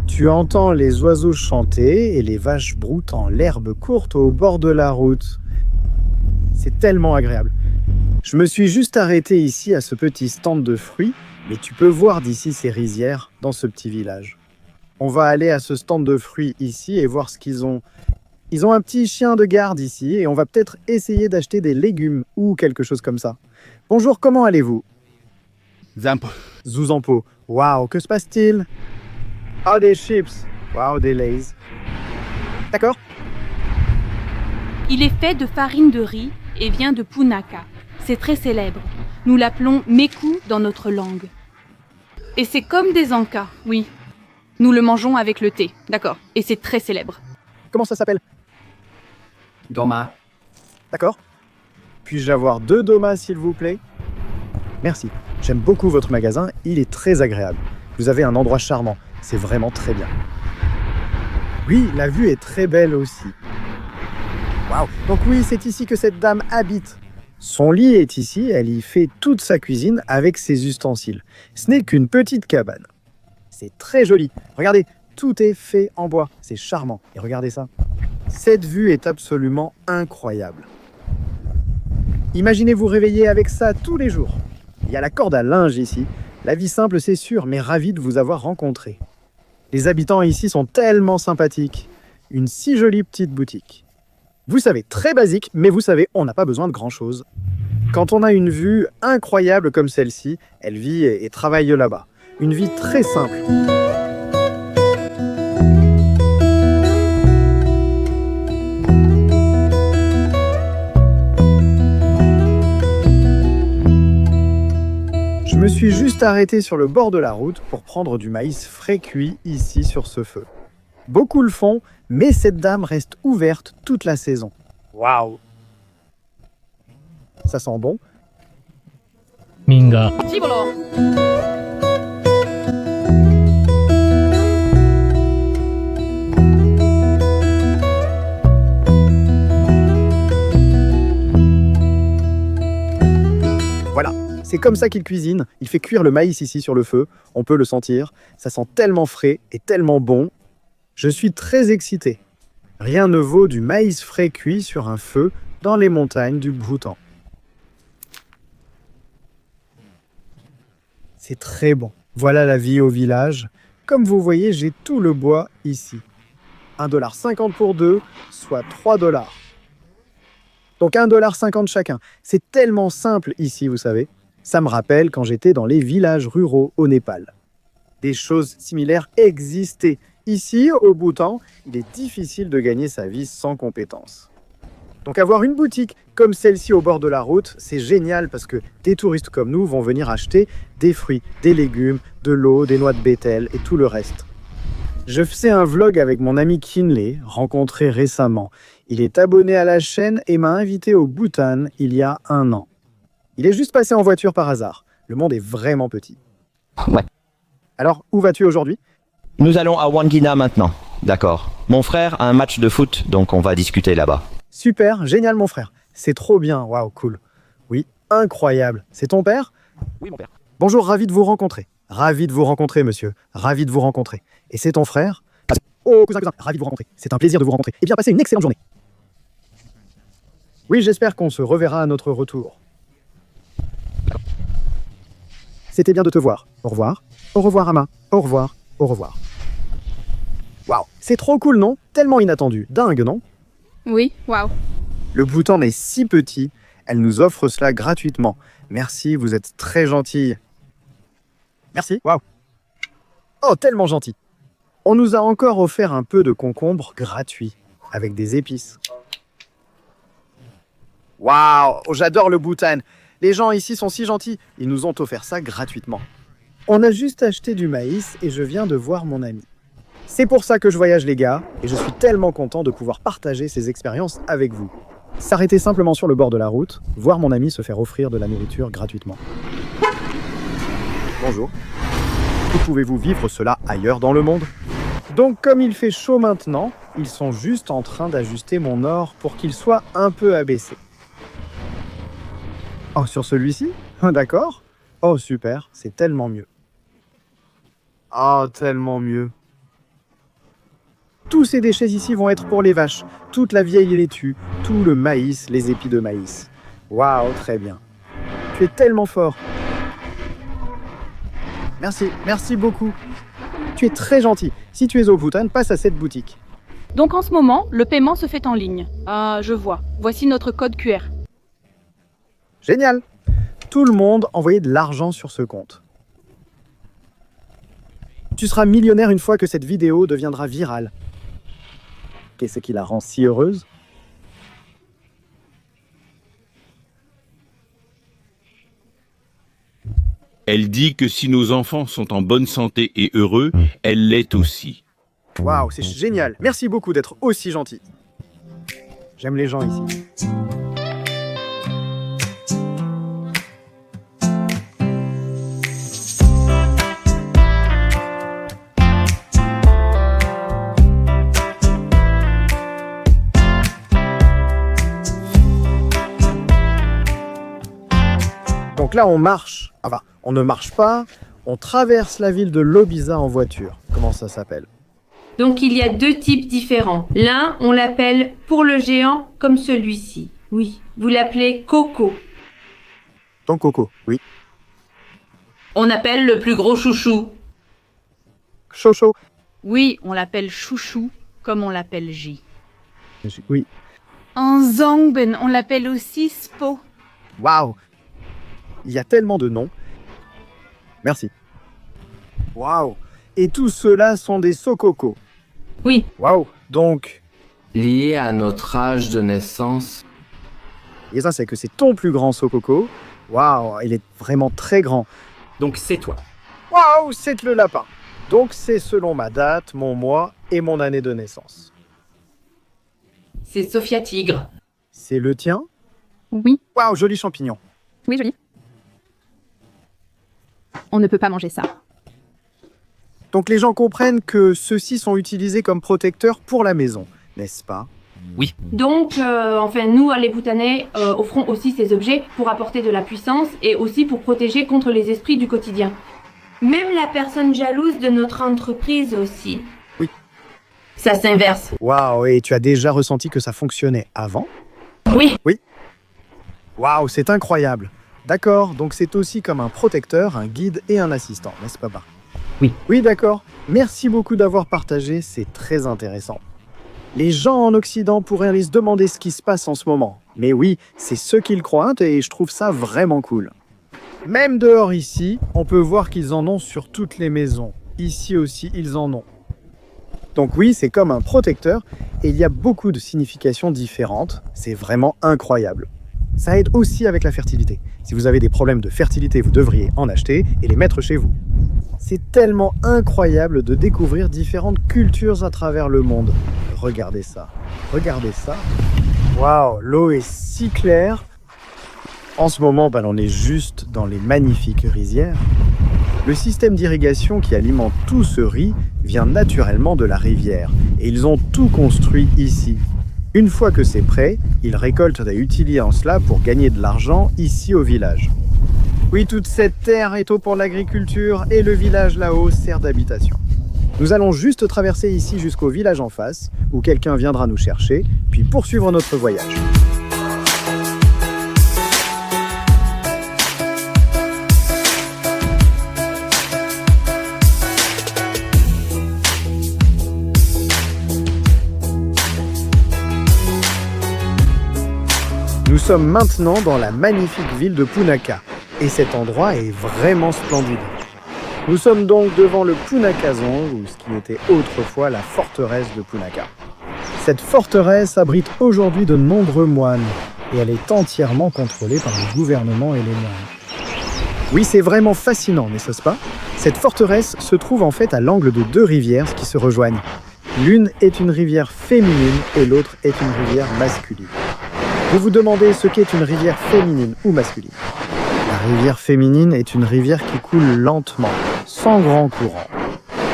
Tu entends les oiseaux chanter et les vaches broutant l'herbe courte au bord de la route. C'est tellement agréable. Je me suis juste arrêté ici à ce petit stand de fruits, mais tu peux voir d'ici ces rizières dans ce petit village. On va aller à ce stand de fruits ici et voir ce qu'ils ont. Ils ont un petit chien de garde ici et on va peut-être essayer d'acheter des légumes ou quelque chose comme ça. Bonjour, comment allez-vous? Zampo. Zouzampo. Waouh, que se passe-t-il? Ah, des chips. Waouh, des Lays. D'accord. Il est fait de farine de riz et vient de Punaka. C'est très célèbre. Nous l'appelons meku dans notre langue. Et c'est comme des ancas, oui. Nous le mangeons avec le thé, d'accord. Et c'est très célèbre. Comment ça s'appelle? Doma. D'accord. Puis-je avoir 2 domas, s'il vous plaît? Merci. J'aime beaucoup votre magasin, il est très agréable. Vous avez un endroit charmant, c'est vraiment très bien. Oui, la vue est très belle aussi. Waouh! Donc oui, c'est ici que cette dame habite. Son lit est ici, elle y fait toute sa cuisine avec ses ustensiles. Ce n'est qu'une petite cabane. C'est très joli. Regardez, tout est fait en bois, c'est charmant. Et regardez ça. Cette vue est absolument incroyable. Imaginez vous réveiller avec ça tous les jours. Il y a la corde à linge ici. La vie simple, c'est sûr, mais ravi de vous avoir rencontré. Les habitants ici sont tellement sympathiques. Une si jolie petite boutique. Vous savez, très basique, mais vous savez, on n'a pas besoin de grand-chose. Quand on a une vue incroyable comme celle-ci, elle vit et travaille là-bas. Une vie très simple. Je me suis juste arrêté sur le bord de la route pour prendre du maïs frais cuit ici sur ce feu. Beaucoup le font, mais cette dame reste ouverte toute la saison. Waouh! Ça sent bon. Minga. Voilà, c'est comme ça qu'il cuisine. Il fait cuire le maïs ici sur le feu. On peut le sentir. Ça sent tellement frais et tellement bon. Je suis très excité. Rien ne vaut du maïs frais cuit sur un feu dans les montagnes du Bhoutan. C'est très bon. Voilà la vie au village. Comme vous voyez, j'ai tout le bois ici. 1,50 $ pour 2, soit 3 $. Donc 1,50 $ chacun. C'est tellement simple ici, vous savez. Ça me rappelle quand j'étais dans les villages ruraux au Népal. Des choses similaires existaient. Ici, au Bhoutan, il est difficile de gagner sa vie sans compétences. Donc avoir une boutique comme celle-ci au bord de la route, c'est génial parce que des touristes comme nous vont venir acheter des fruits, des légumes, de l'eau, des noix de bétel et tout le reste. Je faisais un vlog avec mon ami Kinley, rencontré récemment. Il est abonné à la chaîne et m'a invité au Bhoutan il y a 1 an. Il est juste passé en voiture par hasard. Le monde est vraiment petit. Ouais. Alors, où vas-tu aujourd'hui ? Nous allons à Wangina maintenant. D'accord. Mon frère a un match de foot, donc on va discuter là-bas. Super, génial mon frère. C'est trop bien, waouh, cool. Oui, incroyable. C'est ton père ? Oui, mon père. Bonjour, ravi de vous rencontrer. Ravi de vous rencontrer, monsieur. Ravi de vous rencontrer. Et c'est ton frère ? Oh, cousin, ravi de vous rencontrer. C'est un plaisir de vous rencontrer. Eh bien, passez une excellente journée. Oui, j'espère qu'on se reverra à notre retour. C'était bien de te voir. Au revoir. Au revoir, Ama. Au revoir. Au revoir. Waouh, c'est trop cool, non? Tellement inattendu. Dingue, non? Oui, waouh. Le Bhoutan est si petit, elle nous offre cela gratuitement. Merci, vous êtes très gentille. Merci, waouh. Oh, tellement gentil. On nous a encore offert un peu de concombre gratuit, avec des épices. Waouh, j'adore le Bhoutan. Les gens ici sont si gentils, ils nous ont offert ça gratuitement. On a juste acheté du maïs et je viens de voir mon ami. C'est pour ça que je voyage les gars, et je suis tellement content de pouvoir partager ces expériences avec vous. S'arrêter simplement sur le bord de la route, voir mon ami se faire offrir de la nourriture gratuitement. Bonjour. Où pouvez-vous vivre cela ailleurs dans le monde? Donc comme il fait chaud maintenant, ils sont juste en train d'ajuster mon or pour qu'il soit un peu abaissé. Oh, sur celui-ci? D'accord. Oh, super, c'est tellement mieux. Oh, tellement mieux. Tous ces déchets ici vont être pour les vaches, toute la vieille laitue, tout le maïs, les épis de maïs. Waouh, très bien. Tu es tellement fort. Merci, merci beaucoup. Tu es très gentil. Si tu es au Bhoutan, passe à cette boutique. Donc en ce moment, le paiement se fait en ligne. Ah, je vois. Voici notre code QR. Génial. Tout le monde envoyait de l'argent sur ce compte. Tu seras millionnaire une fois que cette vidéo deviendra virale. Qu'est-ce qui la rend si heureuse? Elle dit que si nos enfants sont en bonne santé et heureux, elle l'est aussi. Waouh, c'est génial. Merci beaucoup d'être aussi gentil. J'aime les gens ici. Donc là, on marche. Enfin, on ne marche pas. On traverse la ville de Lobisa en voiture. Comment ça s'appelle? Donc il y a deux types différents. L'un, on l'appelle pour le géant comme celui-ci. Oui, vous l'appelez Coco. Ton Coco, oui. On appelle le plus gros chouchou. Chocho. Oui, on l'appelle chouchou, comme on l'appelle J. Oui. En Zangben, on l'appelle aussi Spo. Waouh. Il y a tellement de noms. Merci. Waouh. Et tous ceux-là sont des Sokoko. Oui. Waouh. Donc, lié à notre âge de naissance. et ça, c'est que c'est ton plus grand Sokoko. Waouh, il est vraiment très grand. Donc c'est toi. Waouh, c'est le lapin. Donc c'est selon ma date, mon mois et mon année de naissance. C'est Sophia Tigre. C'est le tien? Oui. Waouh, joli champignon. Oui, joli. On ne peut pas manger ça. Donc les gens comprennent que ceux-ci sont utilisés comme protecteurs pour la maison, n'est-ce pas? Oui. Donc, enfin, nous, les Bhoutanais, offrons aussi ces objets pour apporter de la puissance et aussi pour protéger contre les esprits du quotidien. Même la personne jalouse de notre entreprise aussi. Oui. Ça s'inverse. Waouh, et tu as déjà ressenti que ça fonctionnait avant? Oui. Oui. Waouh, c'est incroyable. D'accord, donc c'est aussi comme un protecteur, un guide et un assistant, n'est-ce pas? Oui. Oui, d'accord. Merci beaucoup d'avoir partagé, c'est très intéressant. Les gens en Occident pourraient aller se demander ce qui se passe en ce moment. Mais oui, c'est ce qu'ils croient et je trouve ça vraiment cool. Même dehors ici, on peut voir qu'ils en ont sur toutes les maisons. Ici aussi, ils en ont. Donc oui, c'est comme un protecteur et il y a beaucoup de significations différentes. C'est vraiment incroyable. Ça aide aussi avec la fertilité. Si vous avez des problèmes de fertilité, vous devriez en acheter et les mettre chez vous. C'est tellement incroyable de découvrir différentes cultures à travers le monde. Regardez ça. Regardez ça. Waouh, l'eau est si claire. En ce moment, on est juste dans les magnifiques rizières. Le système d'irrigation qui alimente tout ce riz vient naturellement de la rivière. Et ils ont tout construit ici. Une fois que c'est prêt, ils récoltent et utilisent cela pour gagner de l'argent ici au village. Oui, toute cette terre est eau pour l'agriculture et le village là-haut sert d'habitation. Nous allons juste traverser ici jusqu'au village en face, où quelqu'un viendra nous chercher, puis poursuivre notre voyage. Nous sommes maintenant dans la magnifique ville de Punakha, et cet endroit est vraiment splendide. Nous sommes donc devant le Punakha-zong, ou ce qui était autrefois la forteresse de Punakha. Cette forteresse abrite aujourd'hui de nombreux moines, et elle est entièrement contrôlée par le gouvernement et les moines. Oui, c'est vraiment fascinant, n'est-ce pas? Cette forteresse se trouve en fait à l'angle de deux rivières qui se rejoignent. L'une est une rivière féminine et l'autre est une rivière masculine. Vous vous demandez ce qu'est une rivière féminine ou masculine? La rivière féminine est une rivière qui coule lentement, sans grand courant.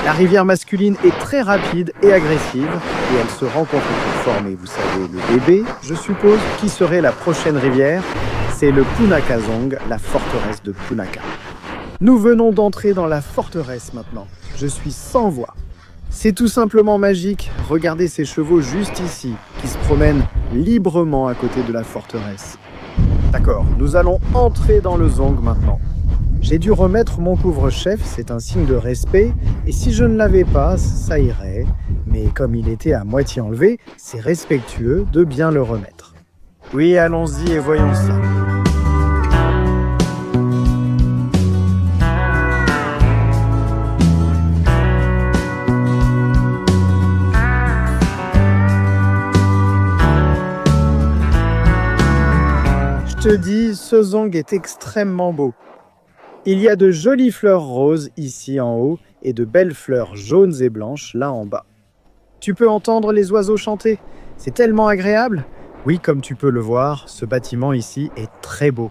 La rivière masculine est très rapide et agressive et elle se rencontre pour former, vous savez, le bébé, je suppose, qui serait la prochaine rivière. C'est le Punakha-zong, la forteresse de Punakha. Nous venons d'entrer dans la forteresse maintenant. Je suis sans voix. C'est tout simplement magique. Regardez ces chevaux juste ici, qui se promènent librement à côté de la forteresse. D'accord, nous allons entrer dans le zong maintenant. J'ai dû remettre mon couvre-chef, c'est un signe de respect, et si je ne l'avais pas, ça irait. Mais comme il était à moitié enlevé, c'est respectueux de bien le remettre. Oui, allons-y et voyons ça. Je te dis, ce zong est extrêmement beau. Il y a de jolies fleurs roses ici en haut et de belles fleurs jaunes et blanches là en bas. Tu peux entendre les oiseaux chanter. C'est tellement agréable. Oui, comme tu peux le voir, ce bâtiment ici est très beau.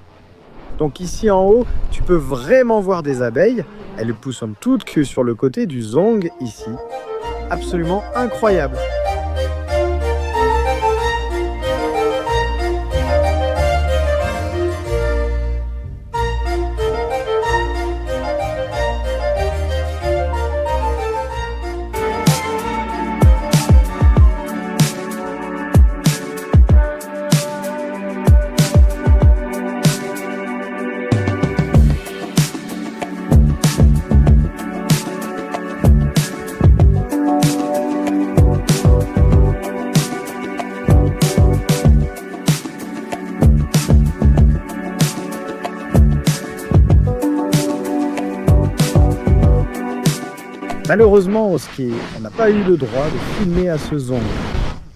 Donc ici en haut, tu peux vraiment voir des abeilles. Elles poussent en toute queue sur le côté du zong ici. Absolument incroyable. Malheureusement, on n'a pas eu le droit de filmer à ce zong.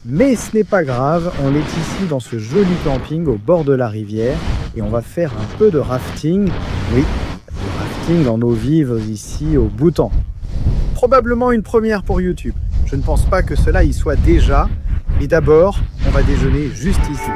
Mais ce n'est pas grave, on est ici dans ce joli camping au bord de la rivière et on va faire un peu de rafting. Oui, du rafting en eau vive ici au Bhoutan. Probablement une première pour YouTube. Je ne pense pas que cela y soit déjà. Mais d'abord, on va déjeuner juste ici.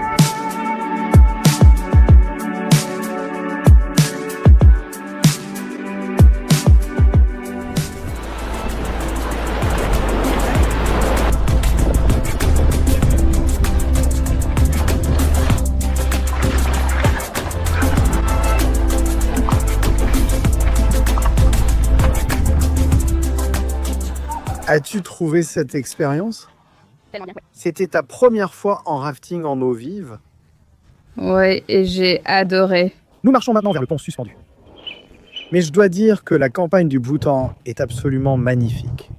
As-tu trouvé cette expérience? Tellement bien, ouais. C'était ta première fois en rafting en eau vive? Ouais, et j'ai adoré. Nous marchons maintenant vers le pont suspendu. Mais je dois dire que la campagne du Bhoutan est absolument magnifique.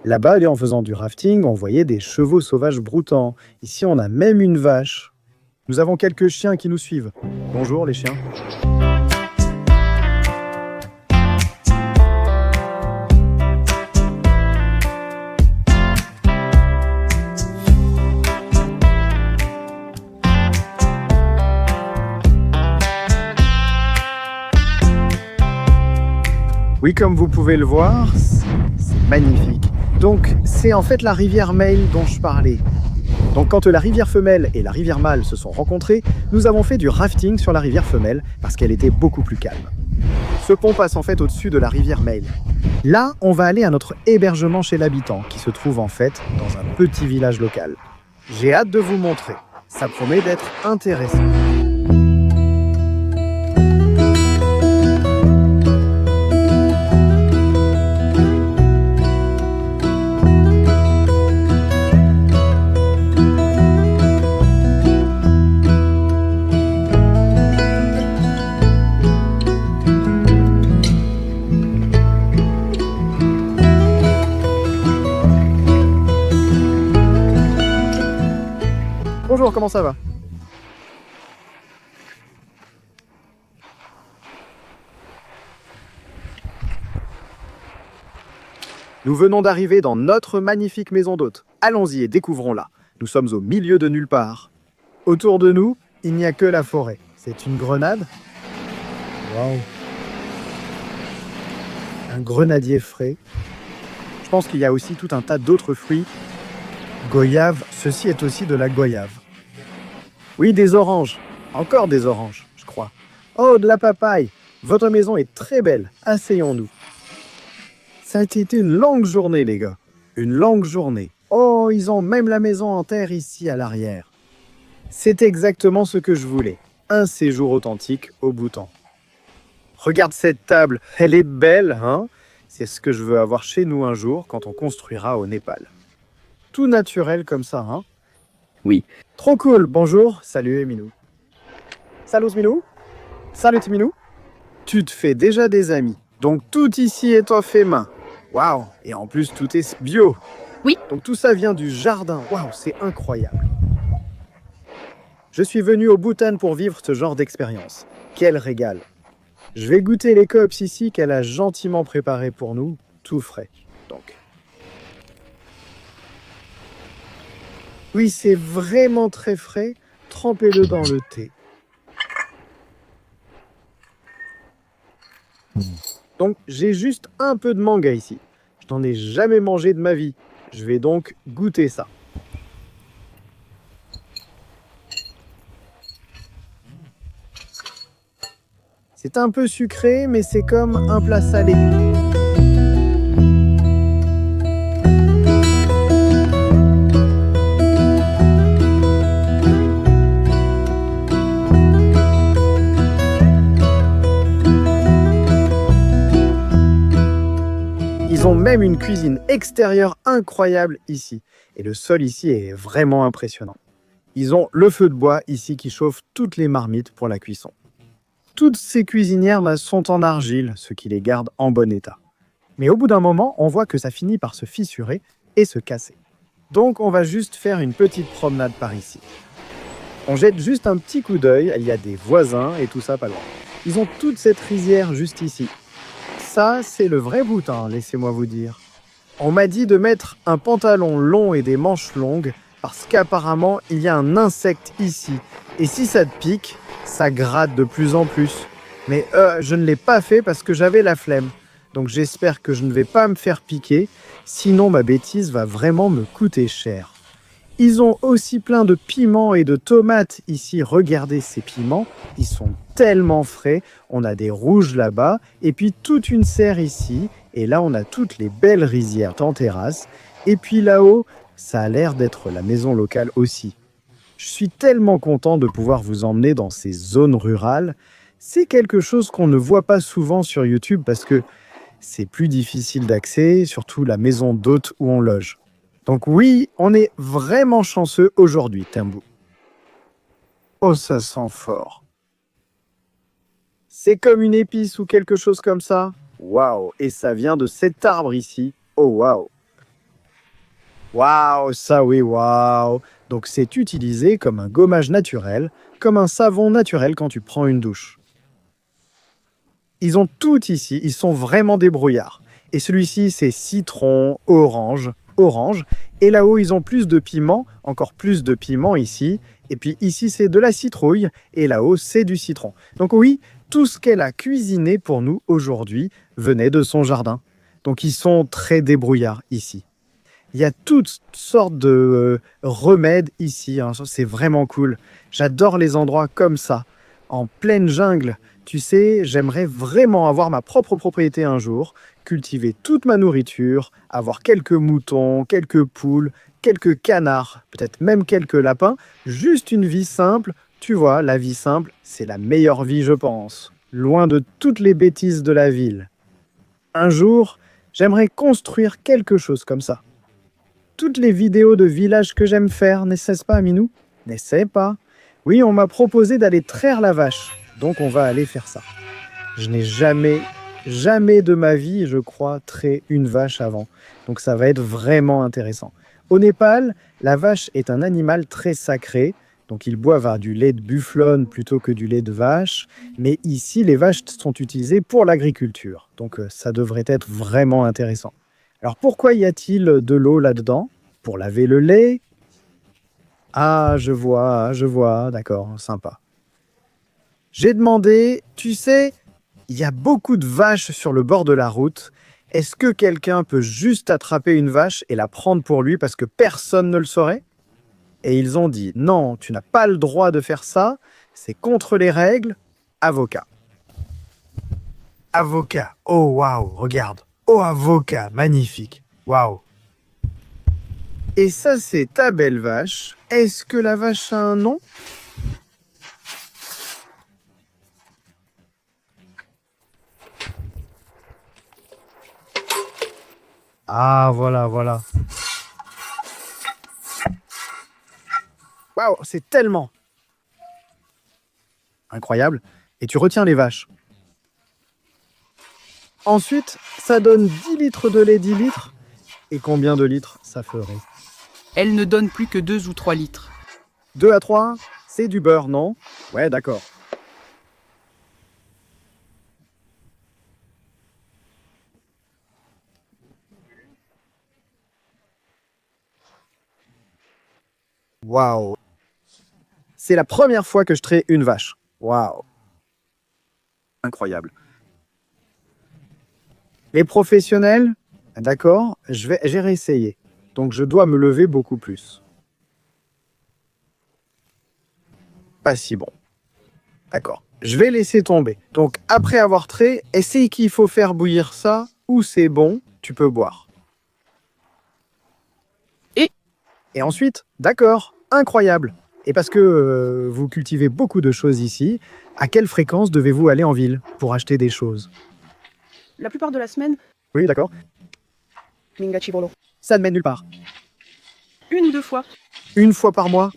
Là-bas, en faisant du rafting, on voyait des chevaux sauvages broutants. Ici, on a même une vache. Nous avons quelques chiens qui nous suivent. Bonjour les chiens. Oui, comme vous pouvez le voir, c'est magnifique. Donc, c'est en fait la rivière Mail dont je parlais. Donc, quand la rivière femelle et la rivière mâle se sont rencontrées, nous avons fait du rafting sur la rivière femelle parce qu'elle était beaucoup plus calme. Ce pont passe en fait au-dessus de la rivière Mail. Là, on va aller à notre hébergement chez l'habitant, qui se trouve en fait dans un petit village local. J'ai hâte de vous montrer. Ça promet d'être intéressant. Bonjour, comment ça va? Nous venons d'arriver dans notre magnifique maison d'hôte. Allons-y et découvrons-la. Nous sommes au milieu de nulle part. Autour de nous, il n'y a que la forêt. C'est une grenade. Waouh. Un grenadier frais. Je pense qu'il y a aussi tout un tas d'autres fruits. Goyave, ceci est aussi de la goyave. Oui, des oranges. Encore des oranges, je crois. Oh, de la papaye. Votre maison est très belle. Asseyons-nous. Ça a été une longue journée, les gars. Une longue journée. Oh, ils ont même la maison en terre ici à l'arrière. C'est exactement ce que je voulais. Un séjour authentique au Bhoutan. Regarde cette table. Elle est belle, hein? C'est ce que je veux avoir chez nous un jour quand on construira au Népal. Tout naturel comme ça, hein? Oui. Trop cool. Bonjour. Salut, Minou. Salut, Minou. Salut, Minou. Tu te fais déjà des amis. Donc tout ici est en fait main. Waouh. Et en plus, tout est bio. Oui. Donc tout ça vient du jardin. Waouh, c'est incroyable. Je suis venu au Bhoutan pour vivre ce genre d'expérience. Quel régal. Je vais goûter les cops ici qu'elle a gentiment préparés pour nous, tout frais. Donc. Oui, c'est vraiment très frais. Trempez-le dans le thé. Donc, j'ai juste un peu de manga ici. Je n'en ai jamais mangé de ma vie. Je vais donc goûter ça. C'est un peu sucré, mais c'est comme un plat salé. Ils ont même une cuisine extérieure incroyable ici. Et le sol ici est vraiment impressionnant. Ils ont le feu de bois ici qui chauffe toutes les marmites pour la cuisson. Toutes ces cuisinières sont en argile, ce qui les garde en bon état. Mais au bout d'un moment, on voit que ça finit par se fissurer et se casser. Donc on va juste faire une petite promenade par ici. On jette juste un petit coup d'œil, il y a des voisins et tout ça pas loin. Ils ont toute cette rizière juste ici. Ça, c'est le vrai Bhoutan, laissez-moi vous dire. On m'a dit de mettre un pantalon long et des manches longues parce qu'apparemment, il y a un insecte ici. Et si ça te pique, ça gratte de plus en plus. Mais je ne l'ai pas fait parce que j'avais la flemme. Donc j'espère que je ne vais pas me faire piquer, sinon ma bêtise va vraiment me coûter cher. Ils ont aussi plein de piments et de tomates ici. Regardez ces piments, ils sont tellement frais. On a des rouges là-bas et puis toute une serre ici. Et là, on a toutes les belles rizières en terrasse. Et puis là-haut, ça a l'air d'être la maison locale aussi. Je suis tellement content de pouvoir vous emmener dans ces zones rurales. C'est quelque chose qu'on ne voit pas souvent sur YouTube parce que c'est plus difficile d'accès, surtout la maison d'hôte où on loge. Donc oui, on est vraiment chanceux aujourd'hui, Tembou. Oh, ça sent fort. C'est comme une épice ou quelque chose comme ça. Waouh, et ça vient de cet arbre ici. Oh, waouh. Waouh, ça oui, waouh. Donc c'est utilisé comme un gommage naturel, comme un savon naturel quand tu prends une douche. Ils ont tout ici, ils sont vraiment débrouillards. Et celui-ci, c'est citron, orange. Et là-haut, ils ont plus de piment, encore plus de piment ici. Et puis ici, c'est de la citrouille. Et là-haut, c'est du citron. Donc oui, tout ce qu'elle a cuisiné pour nous aujourd'hui venait de son jardin. Donc ils sont très débrouillards ici. Il y a toutes sortes de remèdes ici. Hein. C'est vraiment cool. J'adore les endroits comme ça, en pleine jungle. Tu sais, j'aimerais vraiment avoir ma propre propriété un jour, cultiver toute ma nourriture, avoir quelques moutons, quelques poules, quelques canards, peut-être même quelques lapins, juste une vie simple. Tu vois, la vie simple, c'est la meilleure vie, je pense, loin de toutes les bêtises de la ville. Un jour, j'aimerais construire quelque chose comme ça. Toutes les vidéos de village que j'aime faire, n'est-ce pas, Minou? N'essaie pas. Oui, on m'a proposé d'aller traire la vache. Donc on va aller faire ça. Je n'ai jamais de ma vie, je crois, traité une vache avant. Donc ça va être vraiment intéressant. Au Népal, la vache est un animal très sacré. Donc ils boivent du lait de bufflonne plutôt que du lait de vache. Mais ici, les vaches sont utilisées pour l'agriculture. Donc ça devrait être vraiment intéressant. Alors pourquoi y a-t-il de l'eau là-dedans? Pour laver le lait? Ah, je vois, d'accord, sympa. J'ai demandé, tu sais, il y a beaucoup de vaches sur le bord de la route. Est-ce que quelqu'un peut juste attraper une vache et la prendre pour lui parce que personne ne le saurait? Et ils ont dit, non, tu n'as pas le droit de faire ça, c'est contre les règles, avocat. Avocat, oh waouh, regarde. Oh avocat, magnifique, waouh. Et ça c'est ta belle vache. Est-ce que la vache a un nom? Ah, voilà. Waouh, c'est tellement incroyable. Et tu retiens les vaches. Ensuite, ça donne 10 litres de lait, 10 litres. Et combien de litres ça ferait? Elle ne donne plus que 2 ou 3 litres. 2 à 3, c'est du beurre, non? Ouais, d'accord. Waouh! C'est la première fois que je trais une vache. Waouh! Incroyable. Les professionnels, d'accord, j'ai réessayé. Donc je dois me lever beaucoup plus. Pas si bon. D'accord. Je vais laisser tomber. Donc après avoir trait, essaye qu'il faut faire bouillir ça, ou c'est bon, tu peux boire. Et ensuite, d'accord, incroyable. Et parce que vous cultivez beaucoup de choses ici, à quelle fréquence devez-vous aller en ville pour acheter des choses? La plupart de la semaine, Oui, d'accord. Mingachivolo. Ça ne mène nulle part. 1 ou 2 fois. Une fois par mois?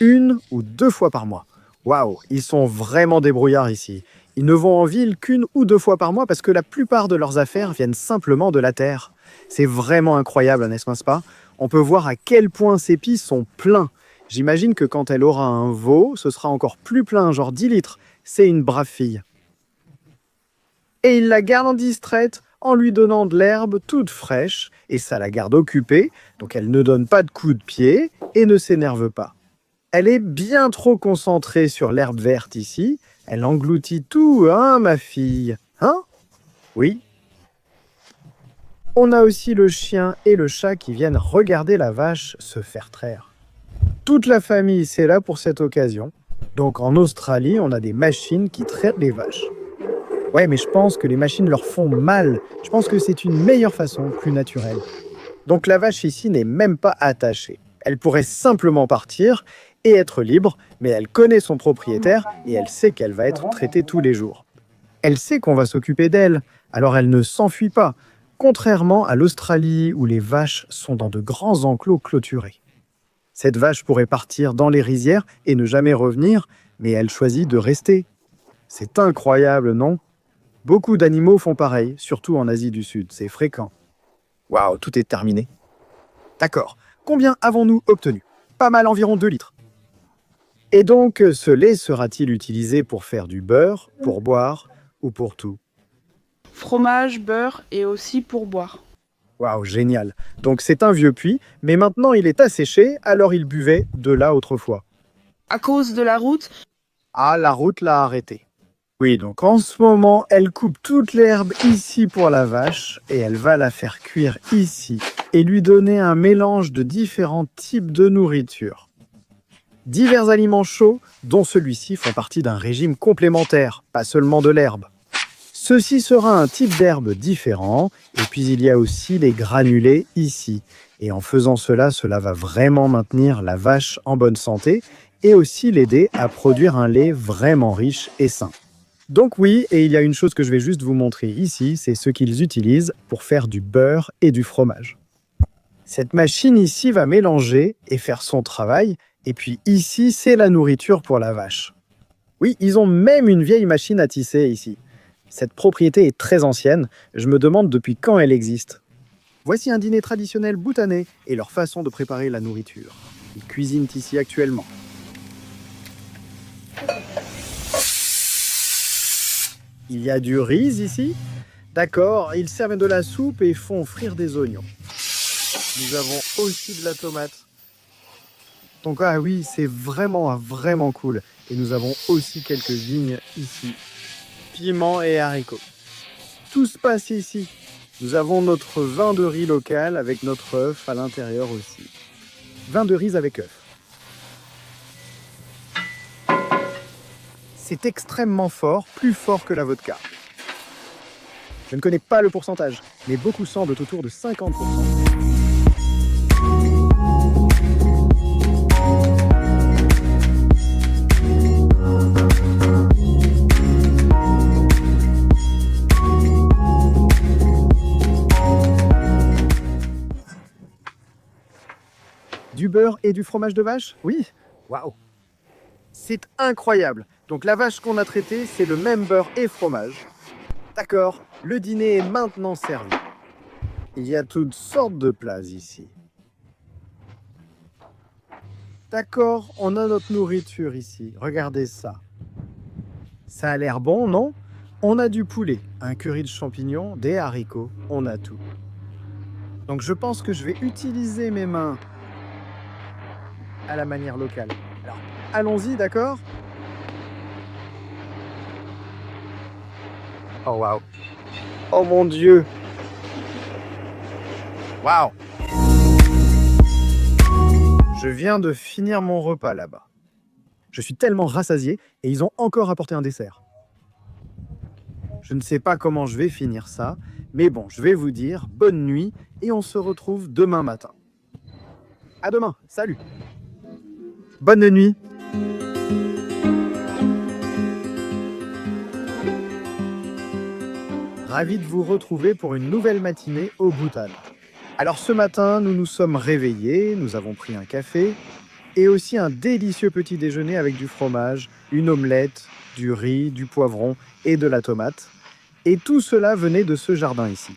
1 ou 2 fois par mois? Waouh, ils sont vraiment débrouillards ici. Ils ne vont en ville qu'1 ou 2 fois par mois parce que la plupart de leurs affaires viennent simplement de la terre. C'est vraiment incroyable, n'est-ce pas? On peut voir à quel point ces pies sont pleins. J'imagine que quand elle aura un veau, ce sera encore plus plein, genre 10 litres. C'est une brave fille. Et il la garde en distraite en lui donnant de l'herbe toute fraîche, et ça la garde occupée, donc elle ne donne pas de coups de pied et ne s'énerve pas. Elle est bien trop concentrée sur l'herbe verte ici, elle engloutit tout, hein, ma fille? Hein? Oui. On a aussi le chien et le chat qui viennent regarder la vache se faire traire. Toute la famille, c'est là pour cette occasion. Donc en Australie, on a des machines qui traitent les vaches. Ouais, mais je pense que les machines leur font mal. Je pense que c'est une meilleure façon, plus naturelle. Donc la vache ici n'est même pas attachée. Elle pourrait simplement partir et être libre, mais elle connaît son propriétaire et elle sait qu'elle va être traitée tous les jours. Elle sait qu'on va s'occuper d'elle, alors elle ne s'enfuit pas, contrairement à l'Australie où les vaches sont dans de grands enclos clôturés. Cette vache pourrait partir dans les rizières et ne jamais revenir, mais elle choisit de rester. C'est incroyable, non? Beaucoup d'animaux font pareil, surtout en Asie du Sud, c'est fréquent. Waouh, tout est terminé. D'accord, combien avons-nous obtenu? Pas mal, environ 2 litres. Et donc, ce lait sera-t-il utilisé pour faire du beurre, pour boire ou pour tout? Fromage, beurre et aussi pour boire. Waouh, génial. Donc c'est un vieux puits, mais maintenant il est asséché, alors il buvait de là autrefois. À cause de la route? Ah, la route l'a arrêté. Oui, donc en ce moment, elle coupe toute l'herbe ici pour la vache, et elle va la faire cuire ici, et lui donner un mélange de différents types de nourriture. Divers aliments chauds, dont celui-ci font partie d'un régime complémentaire, pas seulement de l'herbe. Ceci sera un type d'herbe différent, et puis il y a aussi les granulés ici. Et en faisant cela, cela va vraiment maintenir la vache en bonne santé, et aussi l'aider à produire un lait vraiment riche et sain. Donc oui, et il y a une chose que je vais juste vous montrer ici, c'est ce qu'ils utilisent pour faire du beurre et du fromage. Cette machine ici va mélanger et faire son travail, et puis ici, c'est la nourriture pour la vache. Oui, ils ont même une vieille machine à tisser ici. Cette propriété est très ancienne, je me demande depuis quand elle existe. Voici un dîner traditionnel bhoutanais et leur façon de préparer la nourriture. Ils cuisinent ici actuellement. Il y a du riz ici? D'accord, ils servent de la soupe et font frire des oignons. Nous avons aussi de la tomate. Donc ah oui, c'est vraiment cool. Et nous avons aussi quelques vignes ici. Piments et haricots. Tout se passe ici. Nous avons notre vin de riz local avec notre œuf à l'intérieur aussi. Vin de riz avec œuf. C'est extrêmement fort, plus fort que la vodka. Je ne connais pas le pourcentage, mais beaucoup semblent autour de 50%. Du beurre et du fromage de vache? Oui. Waouh. C'est incroyable. Donc la vache qu'on a traitée, c'est le même beurre et fromage. D'accord, le dîner est maintenant servi. Il y a toutes sortes de plats ici. D'accord, on a notre nourriture ici. Regardez ça. Ça a l'air bon, non? On a du poulet, un curry de champignons, des haricots, on a tout. Donc je pense que je vais utiliser mes mains à la manière locale. Alors, allons-y, d'accord? Oh waouh! Oh mon Dieu! Waouh! Je viens de finir mon repas là-bas. Je suis tellement rassasié et ils ont encore apporté un dessert. Je ne sais pas comment je vais finir ça, mais bon, je vais vous dire bonne nuit et on se retrouve demain matin. À demain, salut! Bonne nuit! Ravi de vous retrouver pour une nouvelle matinée au Bhoutan. Alors ce matin, nous nous sommes réveillés, nous avons pris un café et aussi un délicieux petit déjeuner avec du fromage, une omelette, du riz, du poivron et de la tomate. Et tout cela venait de ce jardin ici.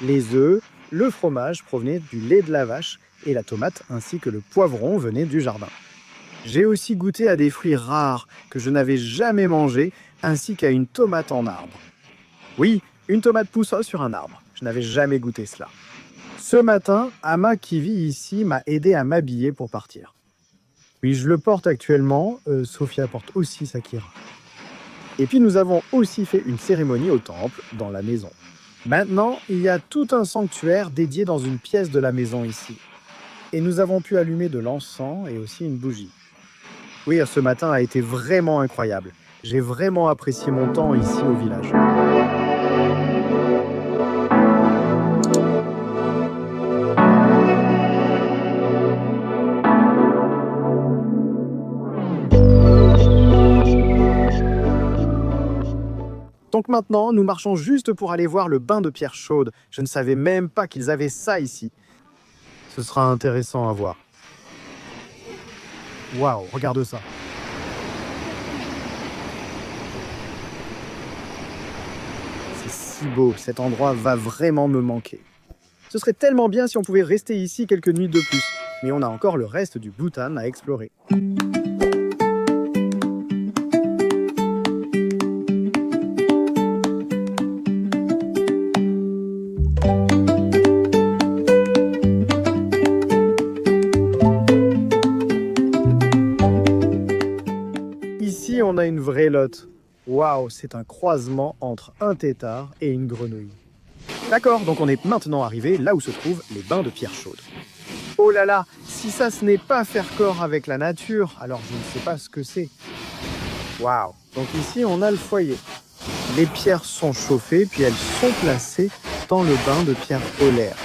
Les œufs, le fromage provenaient du lait de la vache et la tomate ainsi que le poivron venaient du jardin. J'ai aussi goûté à des fruits rares que je n'avais jamais mangés ainsi qu'à une tomate en arbre. Oui, une tomate poussa sur un arbre. Je n'avais jamais goûté cela. Ce matin, Ama qui vit ici m'a aidé à m'habiller pour partir. Oui, je le porte actuellement. Sophia porte aussi sa kira. Et puis nous avons aussi fait une cérémonie au temple, dans la maison. Maintenant, il y a tout un sanctuaire dédié dans une pièce de la maison ici. Et nous avons pu allumer de l'encens et aussi une bougie. Oui, ce matin a été vraiment incroyable. J'ai vraiment apprécié mon temps ici au village. Donc maintenant, nous marchons juste pour aller voir le bain de pierre chaude. Je ne savais même pas qu'ils avaient ça ici. Ce sera intéressant à voir. Waouh, regarde ça. C'est si beau, cet endroit va vraiment me manquer. Ce serait tellement bien si on pouvait rester ici quelques nuits de plus. Mais on a encore le reste du Bhoutan à explorer. On a une vraie lotte. Waouh, c'est un croisement entre un tétard et une grenouille. D'accord, donc on est maintenant arrivé là où se trouvent les bains de pierre chaude. Oh là là, si ça ce n'est pas faire corps avec la nature, alors je ne sais pas ce que c'est. Waouh, donc ici on a le foyer. Les pierres sont chauffées puis elles sont placées dans le bain de pierre polaire.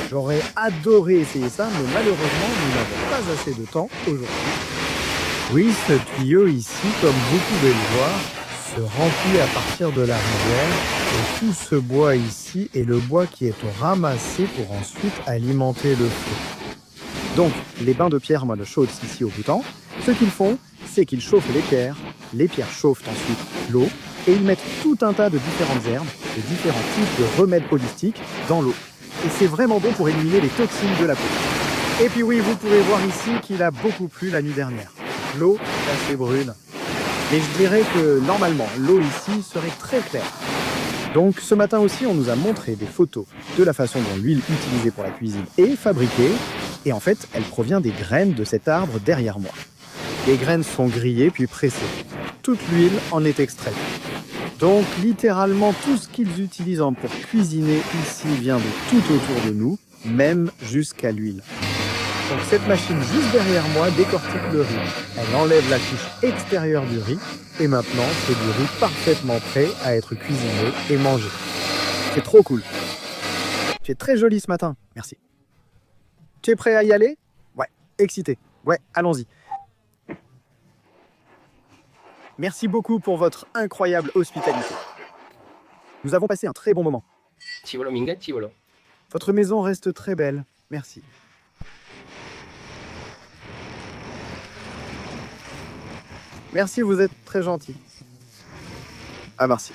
J'aurais adoré essayer ça, mais malheureusement nous n'avons pas assez de temps aujourd'hui. Oui, ce tuyau ici, comme vous pouvez le voir, se remplit à partir de la rivière et tout ce bois ici est le bois qui est ramassé pour ensuite alimenter le feu. Donc, les bains de pierre moelle chaude ici au Bhoutan, ce qu'ils font, c'est qu'ils chauffent les pierres chauffent ensuite l'eau et ils mettent tout un tas de différentes herbes, de différents types de remèdes holistiques dans l'eau. Et c'est vraiment bon pour éliminer les toxines de la peau. Et puis oui, vous pouvez voir ici qu'il a beaucoup plu la nuit dernière. L'eau est assez brune. Et je dirais que normalement, l'eau ici serait très claire. Donc ce matin aussi, on nous a montré des photos de la façon dont l'huile utilisée pour la cuisine est fabriquée. Et en fait, elle provient des graines de cet arbre derrière moi. Les graines sont grillées puis pressées. Toute l'huile en est extraite. Donc littéralement tout ce qu'ils utilisent pour cuisiner ici vient de tout autour de nous, même jusqu'à l'huile. Donc cette machine juste derrière moi décortique le riz. Elle enlève la couche extérieure du riz et maintenant c'est du riz parfaitement prêt à être cuisiné et mangé. C'est trop cool. Tu es très jolie ce matin, merci. Tu es prêt à y aller? Ouais, excité. Ouais, allons-y. Merci beaucoup pour votre incroyable hospitalité. Nous avons passé un très bon moment. Chivolo minga, chivolo. Votre maison reste très belle, merci. Merci, vous êtes très gentil. Ah, merci.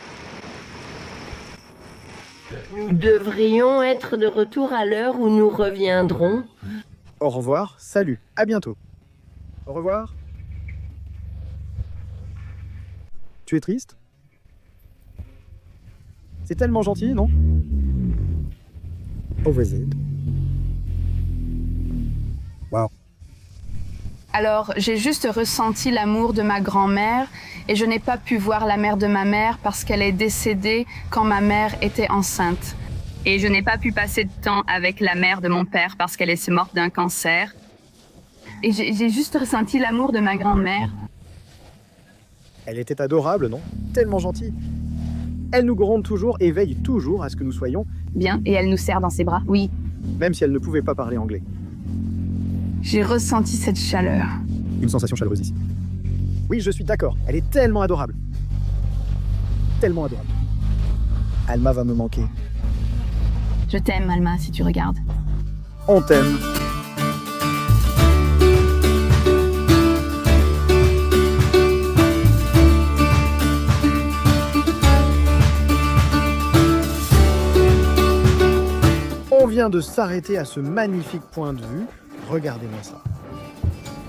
Nous devrions être de retour à l'heure où nous reviendrons. Au revoir, salut, à bientôt. Au revoir. Tu es triste? C'est tellement gentil, non? Au revoir. Wow. Alors, j'ai juste ressenti l'amour de ma grand-mère et je n'ai pas pu voir la mère de ma mère parce qu'elle est décédée quand ma mère était enceinte. Et je n'ai pas pu passer de temps avec la mère de mon père parce qu'elle est morte d'un cancer. Et j'ai juste ressenti l'amour de ma grand-mère. Elle était adorable, non? Tellement gentille. Elle nous gronde toujours et veille toujours à ce que nous soyons bien, et elle nous serre dans ses bras, oui. Même si elle ne pouvait pas parler anglais. J'ai ressenti cette chaleur. Une sensation chaleureuse ici. Oui, je suis d'accord. Elle est tellement adorable. Tellement adorable. Alma va me manquer. Je t'aime, Alma, si tu regardes. On t'aime. On vient de s'arrêter à ce magnifique point de vue. Regardez-moi ça.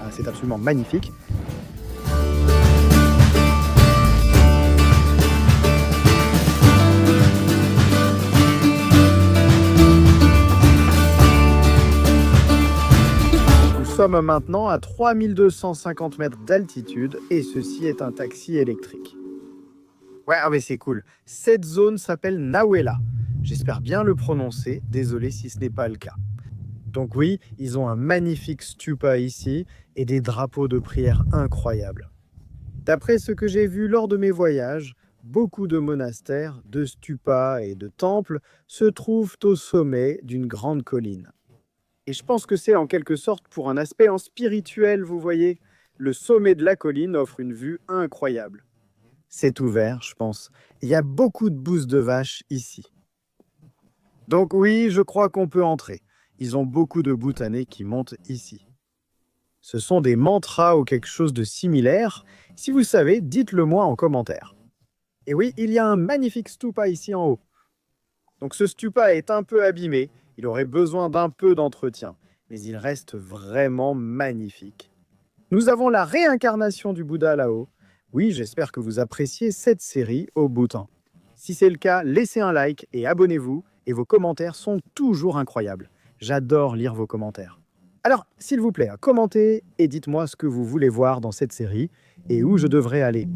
Ah, c'est absolument magnifique. Nous sommes maintenant à 3250 mètres d'altitude et ceci est un taxi électrique. Ouais, mais c'est cool. Cette zone s'appelle Nawela. J'espère bien le prononcer, désolé si ce n'est pas le cas. Donc oui, ils ont un magnifique stupa ici et des drapeaux de prière incroyables. D'après ce que j'ai vu lors de mes voyages, beaucoup de monastères, de stupas et de temples se trouvent au sommet d'une grande colline. Et je pense que c'est en quelque sorte pour un aspect en spirituel, vous voyez. Le sommet de la colline offre une vue incroyable. C'est ouvert, je pense. Il y a beaucoup de bousses de vaches ici. Donc oui, je crois qu'on peut entrer. Ils ont beaucoup de boutanés qui montent ici. Ce sont des mantras ou quelque chose de similaire. Si vous savez, dites-le moi en commentaire. Et oui, il y a un magnifique stupa ici en haut. Donc ce stupa est un peu abîmé. Il aurait besoin d'un peu d'entretien. Mais il reste vraiment magnifique. Nous avons la réincarnation du Bouddha là-haut. Oui, j'espère que vous appréciez cette série au Bhoutan. Si c'est le cas, laissez un like et abonnez-vous. Et vos commentaires sont toujours incroyables. J'adore lire vos commentaires. Alors, s'il vous plaît, commentez et dites-moi ce que vous voulez voir dans cette série et où je devrais aller.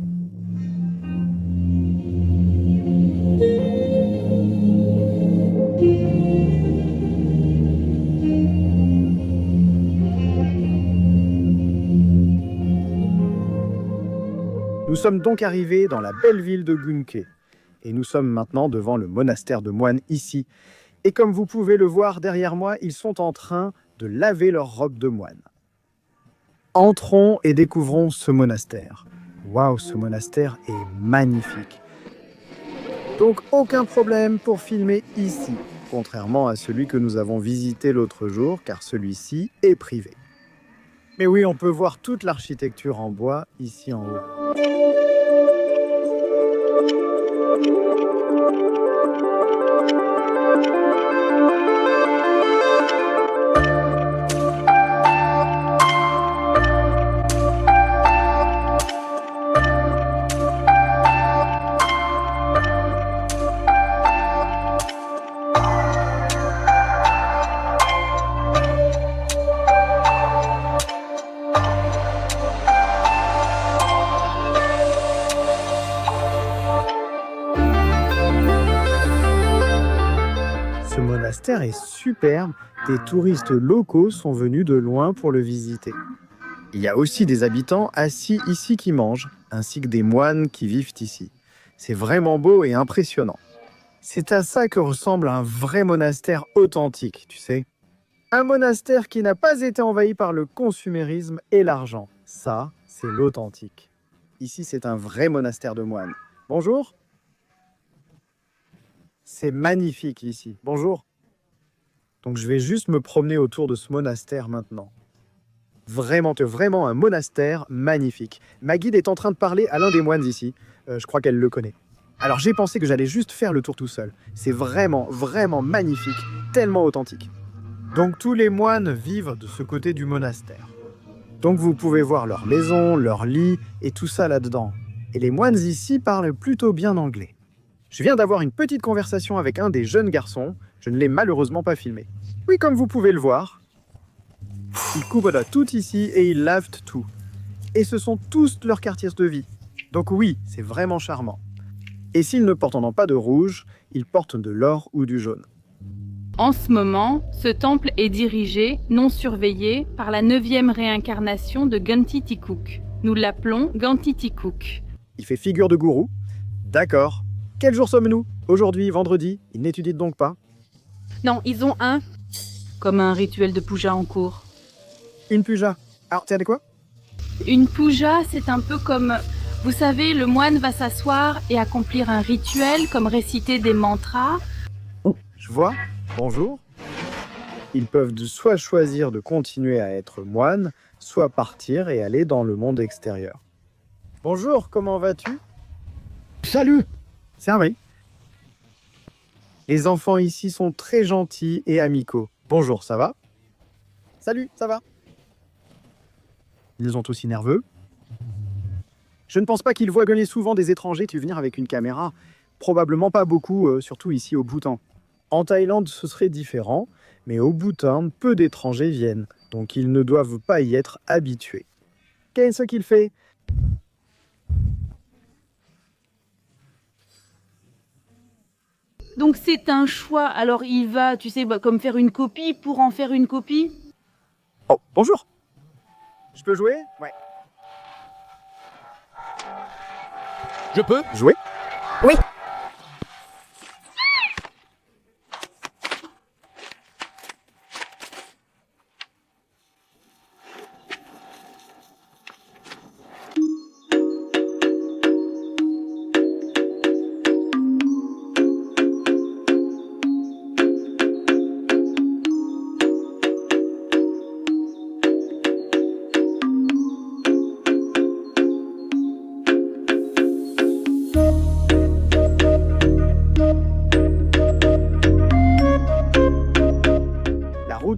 Nous sommes donc arrivés dans la belle ville de Gunke. Et nous sommes maintenant devant le monastère de moines ici. Et comme vous pouvez le voir derrière moi, ils sont en train de laver leurs robes de moine. Entrons et découvrons ce monastère. Waouh, ce monastère est magnifique. Donc aucun problème pour filmer ici, contrairement à celui que nous avons visité l'autre jour, car celui-ci est privé. Mais oui, on peut voir toute l'architecture en bois ici en haut. monastère est superbe, des touristes locaux sont venus de loin pour le visiter. Il y a aussi des habitants assis ici qui mangent, ainsi que des moines qui vivent ici. C'est vraiment beau et impressionnant. C'est à ça que ressemble un vrai monastère authentique, tu sais. Un monastère qui n'a pas été envahi par le consumérisme et l'argent. Ça, c'est l'authentique. Ici, c'est un vrai monastère de moines. Bonjour. C'est magnifique ici. Bonjour. Donc je vais juste me promener autour de ce monastère maintenant. Vraiment un monastère magnifique. Ma guide est en train de parler à l'un des moines ici. Je crois qu'elle le connaît. Alors j'ai pensé que j'allais juste faire le tour tout seul. C'est vraiment magnifique, tellement authentique. Donc tous les moines vivent de ce côté du monastère. Donc vous pouvez voir leur maison, leur lit et tout ça là-dedans. Et les moines ici parlent plutôt bien anglais. Je viens d'avoir une petite conversation avec un des jeunes garçons. Je ne l'ai malheureusement pas filmé. Oui, comme vous pouvez le voir, ils couvrent tout ici et ils lavent tout. Et ce sont tous leurs quartiers de vie. Donc oui, c'est vraiment charmant. Et s'ils ne portent pas de rouge, ils portent de l'or ou du jaune. En ce moment, ce temple est dirigé, non surveillé, par la 9e réincarnation de Gantitikuk. Nous l'appelons Gantitikuk. Il fait figure de gourou. D'accord. Quel jour sommes-nous? Aujourd'hui, vendredi. Ils n'étudient donc pas? Non, ils ont comme un rituel de puja en cours. Une puja. Alors, tu sais quoi? Une puja, c'est un peu comme... Vous savez, le moine va s'asseoir et accomplir un rituel, comme réciter des mantras. Je vois. Bonjour. Ils peuvent soit choisir de continuer à être moine, soit partir et aller dans le monde extérieur. Bonjour, comment vas-tu? Salut. Servez. Les enfants ici sont très gentils et amicaux. Bonjour, ça va? Salut, ça va? Ils sont aussi nerveux. Je ne pense pas qu'ils voient gagner souvent des étrangers tu venir avec une caméra. Probablement pas beaucoup, surtout ici au Bhoutan. En Thaïlande, ce serait différent, mais au Bhoutan, peu d'étrangers viennent, donc ils ne doivent pas y être habitués. Qu'est-ce qu'il fait? Donc c'est un choix, alors il va, tu sais, comme faire une copie pour en faire une copie. Oh, bonjour. Je peux jouer? Ouais. Je peux jouer? Oui.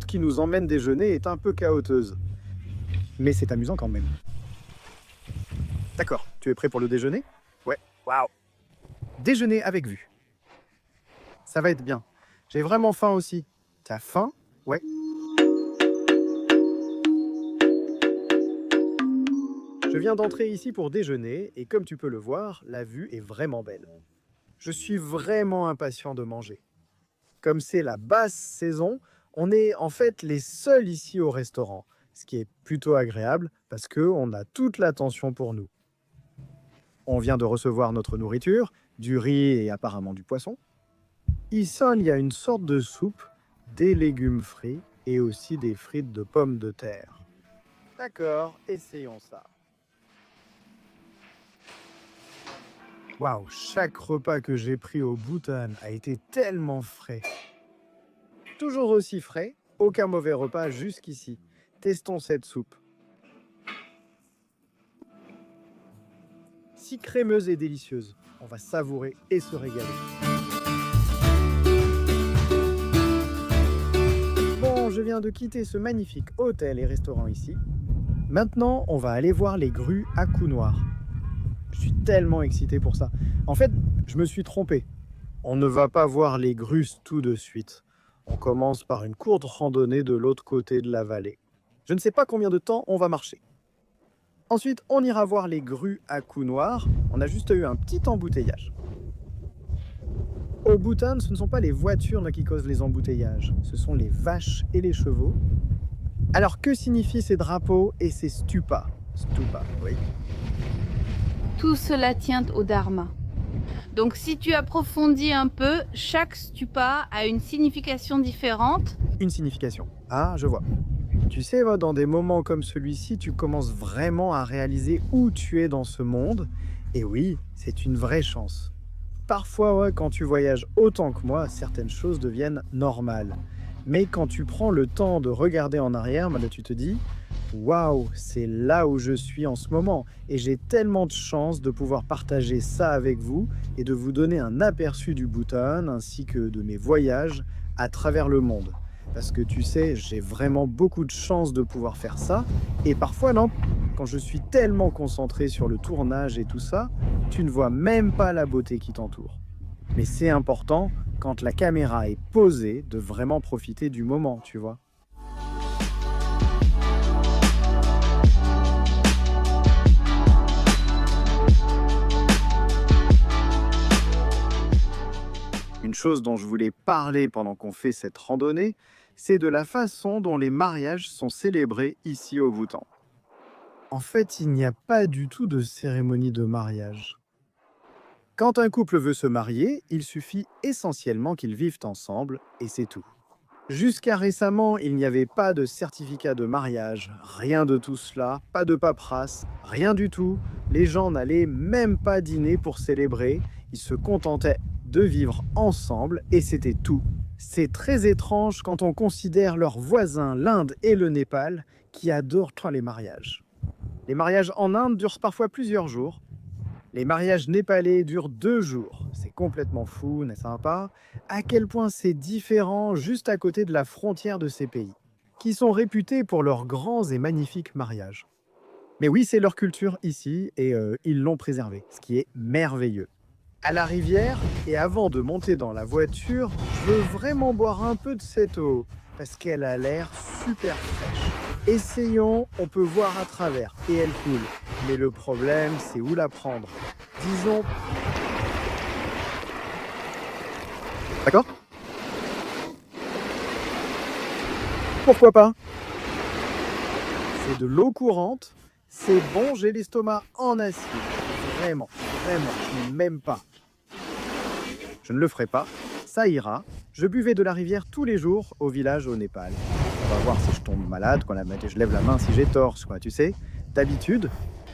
Qui nous emmène déjeuner est un peu chaoteuse. Mais c'est amusant quand même. D'accord, tu es prêt pour le déjeuner? Ouais, waouh. Déjeuner avec vue. Ça va être bien. J'ai vraiment faim aussi. T'as faim? Ouais. Je viens d'entrer ici pour déjeuner et comme tu peux le voir, la vue est vraiment belle. Je suis vraiment impatient de manger. Comme c'est la basse saison, on est en fait les seuls ici au restaurant, ce qui est plutôt agréable parce qu'on a toute l'attention pour nous. On vient de recevoir notre nourriture, du riz et apparemment du poisson. Ici, il y a une sorte de soupe, des légumes frits et aussi des frites de pommes de terre. D'accord, essayons ça. Waouh, chaque repas que j'ai pris au Bhoutan a été tellement frais. Toujours aussi frais, aucun mauvais repas jusqu'ici. Testons cette soupe. Si crémeuse et délicieuse, on va savourer et se régaler. Bon, je viens de quitter ce magnifique hôtel et restaurant ici. Maintenant, on va aller voir les grues à cou noir. Je suis tellement excité pour ça. En fait, je me suis trompé. On ne va pas voir les grues tout de suite. On commence par une courte randonnée de l'autre côté de la vallée. Je ne sais pas combien de temps on va marcher. Ensuite, on ira voir les grues à cou noir. On a juste eu un petit embouteillage. Au Bhoutan, ce ne sont pas les voitures qui causent les embouteillages, ce sont les vaches et les chevaux. Alors que signifient ces drapeaux et ces stupas? Stupa, oui. Tout cela tient au Dharma. Donc si tu approfondis un peu, chaque stupa a une signification différente. Une signification. Ah, je vois. Tu sais, dans des moments comme celui-ci, tu commences vraiment à réaliser où tu es dans ce monde. Et oui, c'est une vraie chance. Parfois, quand tu voyages autant que moi, certaines choses deviennent normales. Mais quand tu prends le temps de regarder en arrière, là, tu te dis « Waouh, c'est là où je suis en ce moment et j'ai tellement de chance de pouvoir partager ça avec vous et de vous donner un aperçu du Bhoutan ainsi que de mes voyages à travers le monde. » Parce que tu sais, j'ai vraiment beaucoup de chance de pouvoir faire ça. Et parfois, non, quand je suis tellement concentré sur le tournage et tout ça, tu ne vois même pas la beauté qui t'entoure. Mais c'est important, quand la caméra est posée, de vraiment profiter du moment, tu vois. Une chose dont je voulais parler pendant qu'on fait cette randonnée, c'est de la façon dont les mariages sont célébrés ici au Bhoutan. En fait, il n'y a pas du tout de cérémonie de mariage. Quand un couple veut se marier, il suffit essentiellement qu'ils vivent ensemble et c'est tout. Jusqu'à récemment, il n'y avait pas de certificat de mariage, rien de tout cela, pas de paperasse, rien du tout. Les gens n'allaient même pas dîner pour célébrer, ils se contentaient de vivre ensemble et c'était tout. C'est très étrange quand on considère leurs voisins, l'Inde et le Népal, qui adorent les mariages. Les mariages en Inde durent parfois plusieurs jours. Les mariages népalais durent 2 jours. C'est complètement fou, n'est-ce pas? À quel point c'est différent juste à côté de la frontière de ces pays, qui sont réputés pour leurs grands et magnifiques mariages. Mais oui, c'est leur culture ici et ils l'ont préservée, ce qui est merveilleux. À la rivière, et avant de monter dans la voiture, je veux vraiment boire un peu de cette eau, parce qu'elle a l'air super fraîche. Essayons, on peut voir à travers, et elle coule. Mais le problème, c'est où la prendre. Disons... D'accord? Pourquoi pas? C'est de l'eau courante, c'est bon, j'ai l'estomac en acier. Vraiment, je n'aime pas. Je ne le ferai pas, ça ira. Je buvais de la rivière tous les jours au village au Népal. On va voir si je tombe malade, je lève la main si j'ai tort, quoi, tu sais. D'habitude...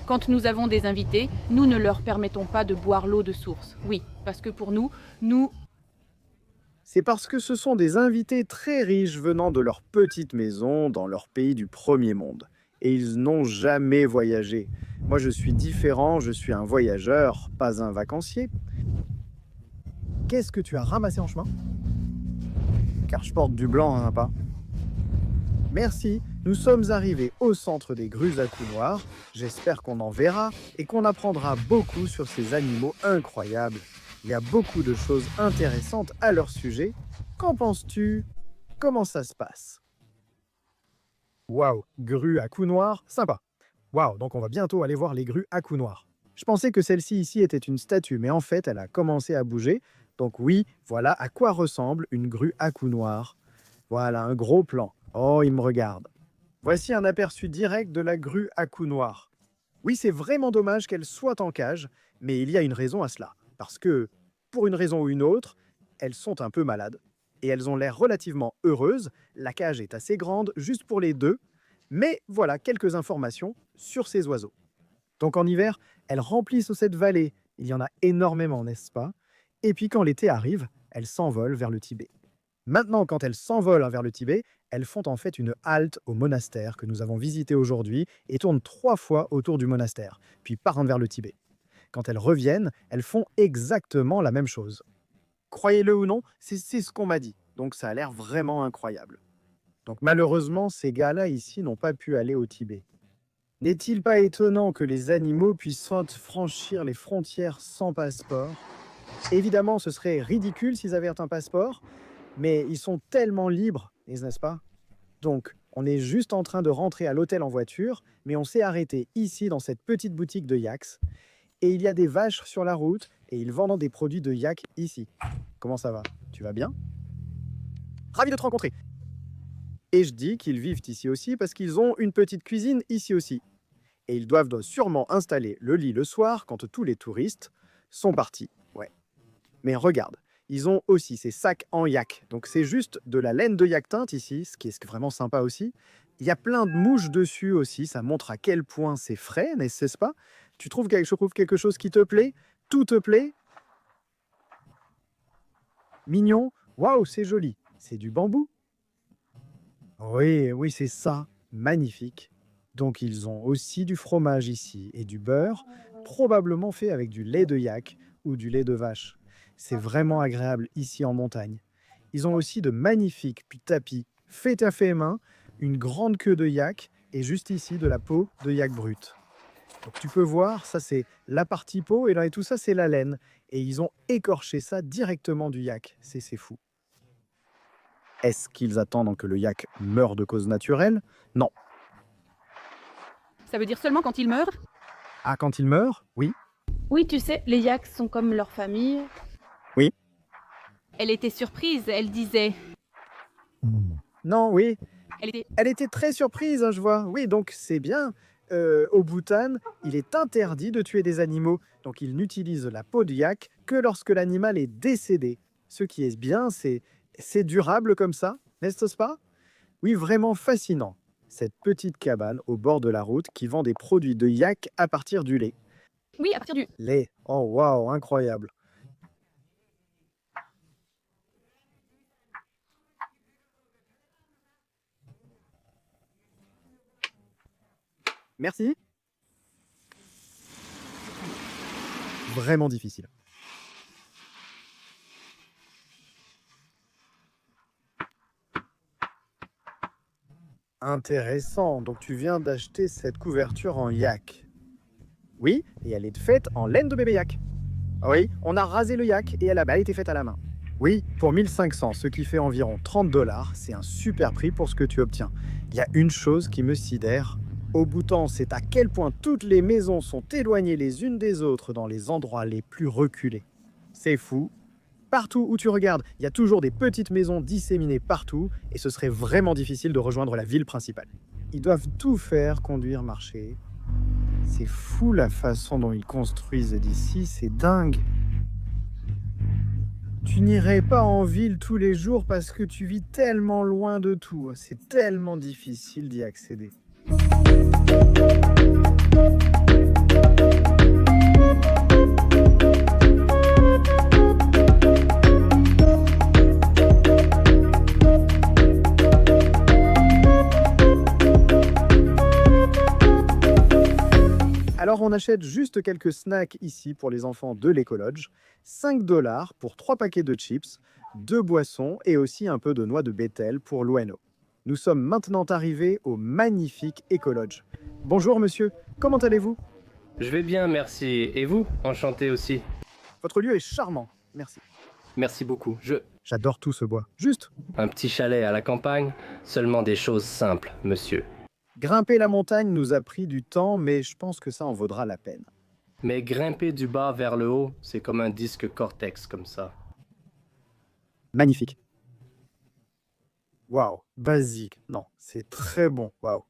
Quand nous avons des invités, nous ne leur permettons pas de boire l'eau de source. Oui, parce que pour nous... C'est parce que ce sont des invités très riches venant de leur petite maison dans leur pays du premier monde. Et ils n'ont jamais voyagé. Moi, je suis différent, je suis un voyageur, pas un vacancier. Qu'est-ce que tu as ramassé en chemin? Car je porte du blanc, hein, pas? Merci, nous sommes arrivés au centre des grues à cou noir. J'espère qu'on en verra et qu'on apprendra beaucoup sur ces animaux incroyables. Il y a beaucoup de choses intéressantes à leur sujet. Qu'en penses-tu? Comment ça se passe? Waouh, grues à cou noir, sympa. Waouh, donc on va bientôt aller voir les grues à cou noir. Je pensais que celle-ci ici était une statue, mais en fait, elle a commencé à bouger. Donc oui, voilà à quoi ressemble une grue à cou noir. Voilà, un gros plan. Oh, il me regarde. Voici un aperçu direct de la grue à cou noir. Oui, c'est vraiment dommage qu'elle soit en cage, mais il y a une raison à cela. Parce que, pour une raison ou une autre, elles sont un peu malades. Et elles ont l'air relativement heureuses. La cage est assez grande, juste pour les deux. Mais voilà quelques informations sur ces oiseaux. Donc en hiver, elles remplissent cette vallée. Il y en a énormément, n'est-ce pas? Et puis quand l'été arrive, elles s'envolent vers le Tibet. Maintenant, quand elles s'envolent vers le Tibet, elles font en fait une halte au monastère que nous avons visité aujourd'hui et tournent 3 fois autour du monastère, puis partent vers le Tibet. Quand elles reviennent, elles font exactement la même chose. Croyez-le ou non, c'est ce qu'on m'a dit, donc ça a l'air vraiment incroyable. Donc malheureusement, ces gars-là ici n'ont pas pu aller au Tibet. N'est-il pas étonnant que les animaux puissent franchir les frontières sans passeport? Évidemment, ce serait ridicule s'ils avaient un passeport, mais ils sont tellement libres, n'est-ce pas? Donc, on est juste en train de rentrer à l'hôtel en voiture, mais on s'est arrêté ici dans cette petite boutique de yaks. Et il y a des vaches sur la route et ils vendent des produits de yak ici. Comment ça va? Tu vas bien? Ravi de te rencontrer. Et je dis qu'ils vivent ici aussi parce qu'ils ont une petite cuisine ici aussi. Et ils doivent sûrement installer le lit le soir quand tous les touristes sont partis. Ouais. Mais regarde, ils ont aussi ces sacs en yak. Donc c'est juste de la laine de yak teinte ici, ce qui est vraiment sympa aussi. Il y a plein de mouches dessus aussi, ça montre à quel point c'est frais, n'est-ce pas? Tu trouves quelque chose qui te plaît? Tout te plaît? Mignon? Waouh, c'est joli. C'est du bambou? Oui, oui, c'est ça. Magnifique. Donc ils ont aussi du fromage ici et du beurre, probablement fait avec du lait de yak ou du lait de vache. C'est vraiment agréable ici en montagne. Ils ont aussi de magnifiques tapis faits à fait main, une grande queue de yak et juste ici de la peau de yak brute. Donc tu peux voir, ça c'est la partie peau et tout ça c'est la laine. Et ils ont écorché ça directement du yak. C'est fou. Est-ce qu'ils attendent que le yak meure de cause naturelle? Non. Ça veut dire seulement quand il meurt? Ah, quand il meurt? Oui. Oui, tu sais, les yaks sont comme leur famille. Oui. Elle était surprise, elle disait. Non, oui. Elle était très surprise, hein, je vois. Oui, donc c'est bien. Au Bhoutan, il est interdit de tuer des animaux. Donc ils n'utilisent la peau de yak que lorsque l'animal est décédé. Ce qui est bien, c'est durable comme ça, n'est-ce pas? Oui, vraiment fascinant. Cette petite cabane au bord de la route qui vend des produits de yak à partir du lait. Oui, à partir du lait. Oh, waouh, incroyable. Merci. Vraiment difficile. Intéressant. Donc tu viens d'acheter cette couverture en yak. Oui, et elle est faite en laine de bébé yak. Oui, on a rasé le yak et elle a été faite à la main. Oui, pour 1500, ce qui fait environ 30 $, c'est un super prix pour ce que tu obtiens. Il y a une chose qui me sidère. Au Bhoutan, c'est à quel point toutes les maisons sont éloignées les unes des autres dans les endroits les plus reculés. C'est fou. Partout où tu regardes, il y a toujours des petites maisons disséminées partout et ce serait vraiment difficile de rejoindre la ville principale. Ils doivent tout faire, conduire, marcher. C'est fou la façon dont ils construisent d'ici, c'est dingue. Tu n'irais pas en ville tous les jours parce que tu vis tellement loin de tout. C'est tellement difficile d'y accéder. Alors on achète juste quelques snacks ici pour les enfants de l'Ecolodge, 5 $ pour 3 paquets de chips, 2 boissons et aussi un peu de noix de Bethel pour l'Ueno. Nous sommes maintenant arrivés au magnifique Ecolodge. Bonjour monsieur, comment allez-vous? Je vais bien, merci. Et vous? Enchanté aussi. Votre lieu est charmant, merci. Merci beaucoup. J'adore tout ce bois, juste. Un petit chalet à la campagne, seulement des choses simples, monsieur. Grimper la montagne nous a pris du temps, mais je pense que ça en vaudra la peine. Mais grimper du bas vers le haut, c'est comme un disque Cortex comme ça. Magnifique. Waouh, basique. Non, c'est très bon, waouh.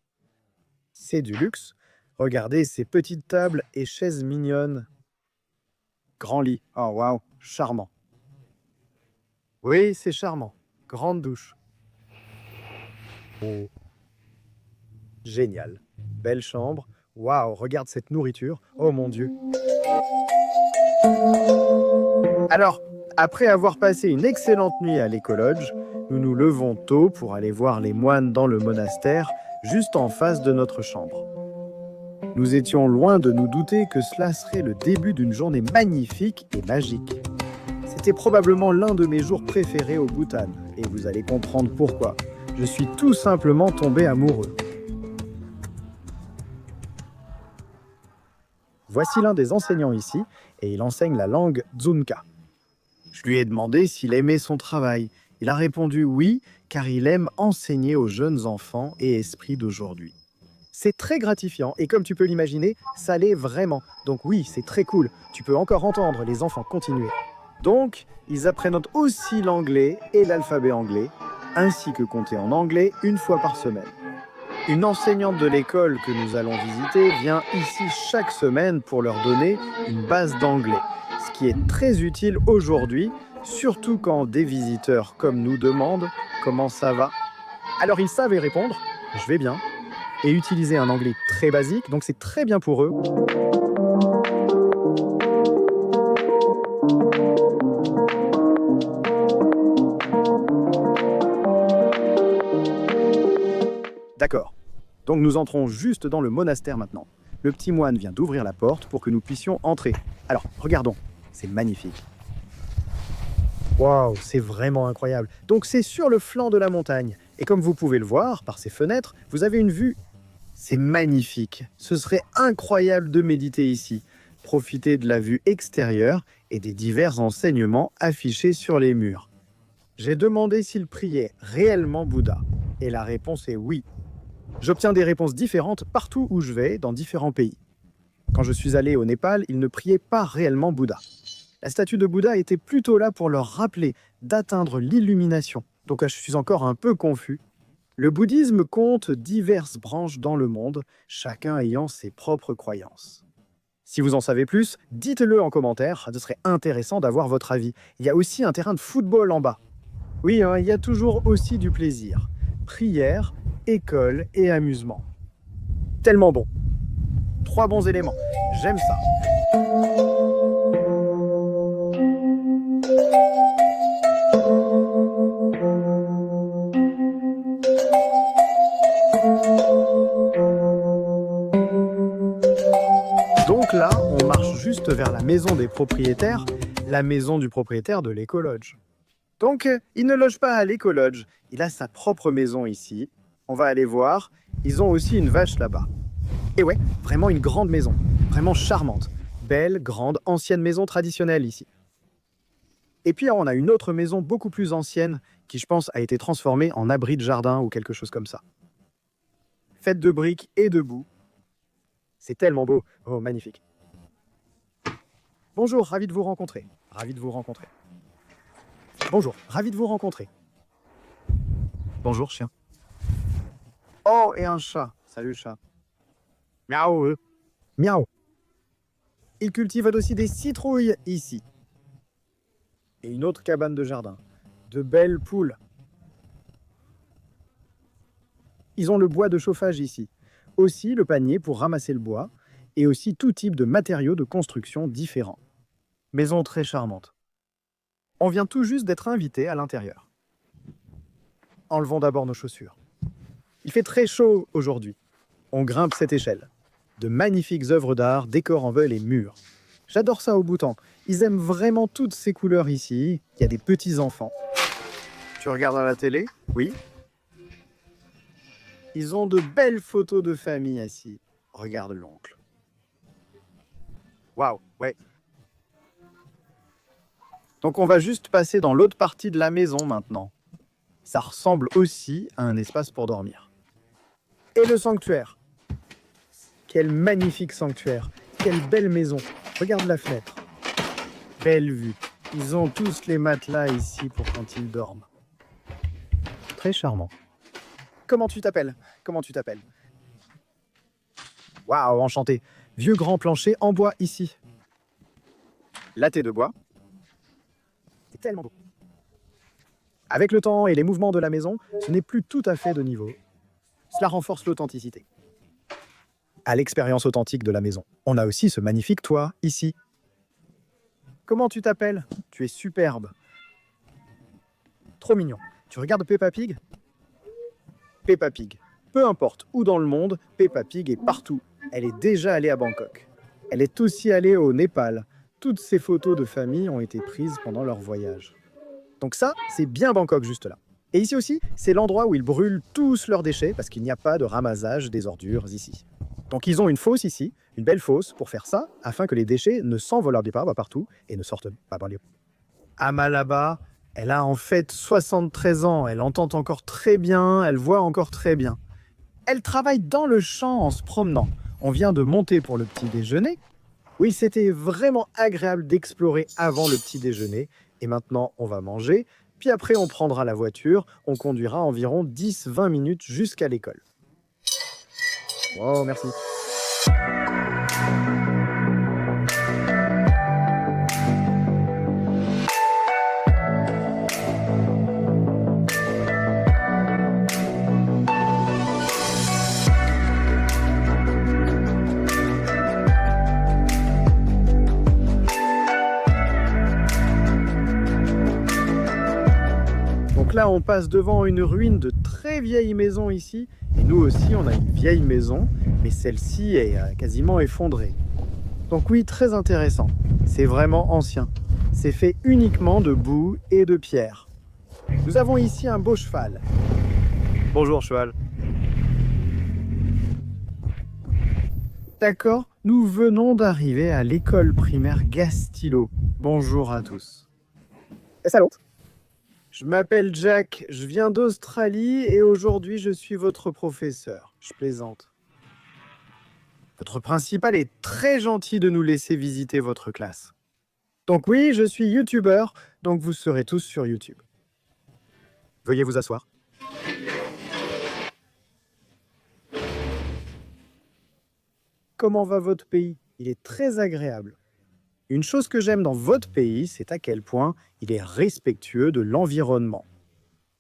C'est du luxe. Regardez ces petites tables et chaises mignonnes. Grand lit. Oh, waouh, charmant. Oui, c'est charmant. Grande douche. Oh. Génial. Belle chambre. Waouh, regarde cette nourriture. Oh mon Dieu. Alors, après avoir passé une excellente nuit à l'Ecolodge, nous nous levons tôt pour aller voir les moines dans le monastère, juste en face de notre chambre. Nous étions loin de nous douter que cela serait le début d'une journée magnifique et magique. C'était probablement l'un de mes jours préférés au Bhoutan, et vous allez comprendre pourquoi. Je suis tout simplement tombé amoureux. Voici l'un des enseignants ici, et il enseigne la langue Dzunka. Je lui ai demandé s'il aimait son travail. Il a répondu oui, car il aime enseigner aux jeunes enfants et esprits d'aujourd'hui. C'est très gratifiant et comme tu peux l'imaginer, ça l'est vraiment. Donc oui, c'est très cool. Tu peux encore entendre les enfants continuer. Donc, ils apprennent aussi l'anglais et l'alphabet anglais, ainsi que compter en anglais une fois par semaine. Une enseignante de l'école que nous allons visiter vient ici chaque semaine pour leur donner une base d'anglais, ce qui est très utile aujourd'hui, surtout quand des visiteurs comme nous demandent comment ça va. Alors ils savent y répondre, je vais bien, et utiliser un anglais très basique, donc c'est très bien pour eux. D'accord. Donc nous entrons juste dans le monastère maintenant. Le petit moine vient d'ouvrir la porte pour que nous puissions entrer. Alors, regardons. C'est magnifique. Waouh, c'est vraiment incroyable. Donc c'est sur le flanc de la montagne. Et comme vous pouvez le voir, par ces fenêtres, vous avez une vue. C'est magnifique. Ce serait incroyable de méditer ici. Profiter de la vue extérieure et des divers enseignements affichés sur les murs. J'ai demandé s'il priait réellement Bouddha. Et la réponse est oui. J'obtiens des réponses différentes partout où je vais, dans différents pays. Quand je suis allé au Népal, ils ne priaient pas réellement Bouddha. La statue de Bouddha était plutôt là pour leur rappeler d'atteindre l'illumination. Donc je suis encore un peu confus. Le bouddhisme compte diverses branches dans le monde, chacun ayant ses propres croyances. Si vous en savez plus, dites-le en commentaire, ce serait intéressant d'avoir votre avis. Il y a aussi un terrain de football en bas. Oui, il y a toujours aussi du plaisir. Prière, école et amusement. Tellement bon. 3 bons éléments. J'aime ça. Donc là, on marche juste vers la maison des propriétaires, la maison du propriétaire de l'écolodge. Donc, il ne loge pas à l'écolodge, il a sa propre maison ici. On va aller voir, ils ont aussi une vache là-bas. Et ouais, vraiment une grande maison, vraiment charmante. Belle, grande, ancienne maison traditionnelle ici. Et puis on a une autre maison beaucoup plus ancienne qui, je pense, a été transformée en abri de jardin ou quelque chose comme ça. Faite de briques et de boue. C'est tellement beau. Oh, magnifique. Bonjour, ravi de vous rencontrer. Ravi de vous rencontrer. Bonjour, ravi de vous rencontrer. Bonjour, chien. Oh, et un chat. Salut, chat. Miaou. Miaou. Ils cultivent aussi des citrouilles ici. Et une autre cabane de jardin. De belles poules. Ils ont le bois de chauffage ici. Aussi le panier pour ramasser le bois. Et aussi tout type de matériaux de construction différents. Maison très charmante. On vient tout juste d'être invité à l'intérieur. Enlevons d'abord nos chaussures. Il fait très chaud aujourd'hui. On grimpe cette échelle. De magnifiques œuvres d'art décorent en vol les murs. J'adore ça au Bhoutan. Ils aiment vraiment toutes ces couleurs ici. Il y a des petits enfants. Tu regardes à la télé? Oui. Ils ont de belles photos de famille ici. Regarde l'oncle. Waouh, ouais. Donc on va juste passer dans l'autre partie de la maison maintenant. Ça ressemble aussi à un espace pour dormir. Et le sanctuaire. Quel magnifique sanctuaire. Quelle belle maison. Regarde la fenêtre. Belle vue. Ils ont tous les matelas ici pour quand ils dorment. Très charmant. Comment tu t'appelles? Comment tu t'appelles? Waouh, enchanté. Vieux grand plancher en bois ici. Latte de bois. C'est tellement beau. Avec le temps et les mouvements de la maison, ce n'est plus tout à fait de niveau. Cela renforce l'authenticité. À l'expérience authentique de la maison. On a aussi ce magnifique toit ici. Comment tu t'appelles? Tu es superbe. Trop mignon. Tu regardes Peppa Pig? Peppa Pig. Peu importe où dans le monde, Peppa Pig est partout. Elle est déjà allée à Bangkok. Elle est aussi allée au Népal. Toutes ces photos de famille ont été prises pendant leur voyage. Donc ça, c'est bien Bangkok juste là. Et ici aussi, c'est l'endroit où ils brûlent tous leurs déchets parce qu'il n'y a pas de ramassage des ordures ici. Donc ils ont une fosse ici, une belle fosse pour faire ça, afin que les déchets ne s'envolent pas partout et ne sortent pas dans les... Amalaba, elle a en fait 73 ans, elle entend encore très bien, elle voit encore très bien. Elle travaille dans le champ en se promenant. On vient de monter pour le petit déjeuner. Oui, c'était vraiment agréable d'explorer avant le petit déjeuner. Et maintenant, on va manger. Puis après, on prendra la voiture. On conduira environ 10-20 minutes jusqu'à l'école. Wow, merci. Donc là, on passe devant une ruine de très vieille maison ici. Et nous aussi, on a une vieille maison, mais celle-ci est quasiment effondrée. Donc oui, très intéressant. C'est vraiment ancien. C'est fait uniquement de boue et de pierre. Nous avons ici un beau cheval. Bonjour, cheval. D'accord, nous venons d'arriver à l'école primaire Gastillo. Bonjour à tous. Et salut. Je m'appelle Jack, je viens d'Australie et aujourd'hui je suis votre professeur. Je plaisante. Votre principal est très gentil de nous laisser visiter votre classe. Donc oui, je suis youtubeur, donc vous serez tous sur YouTube. Veuillez vous asseoir. Comment va votre pays? Il est très agréable. Une chose que j'aime dans votre pays, c'est à quel point il est respectueux de l'environnement.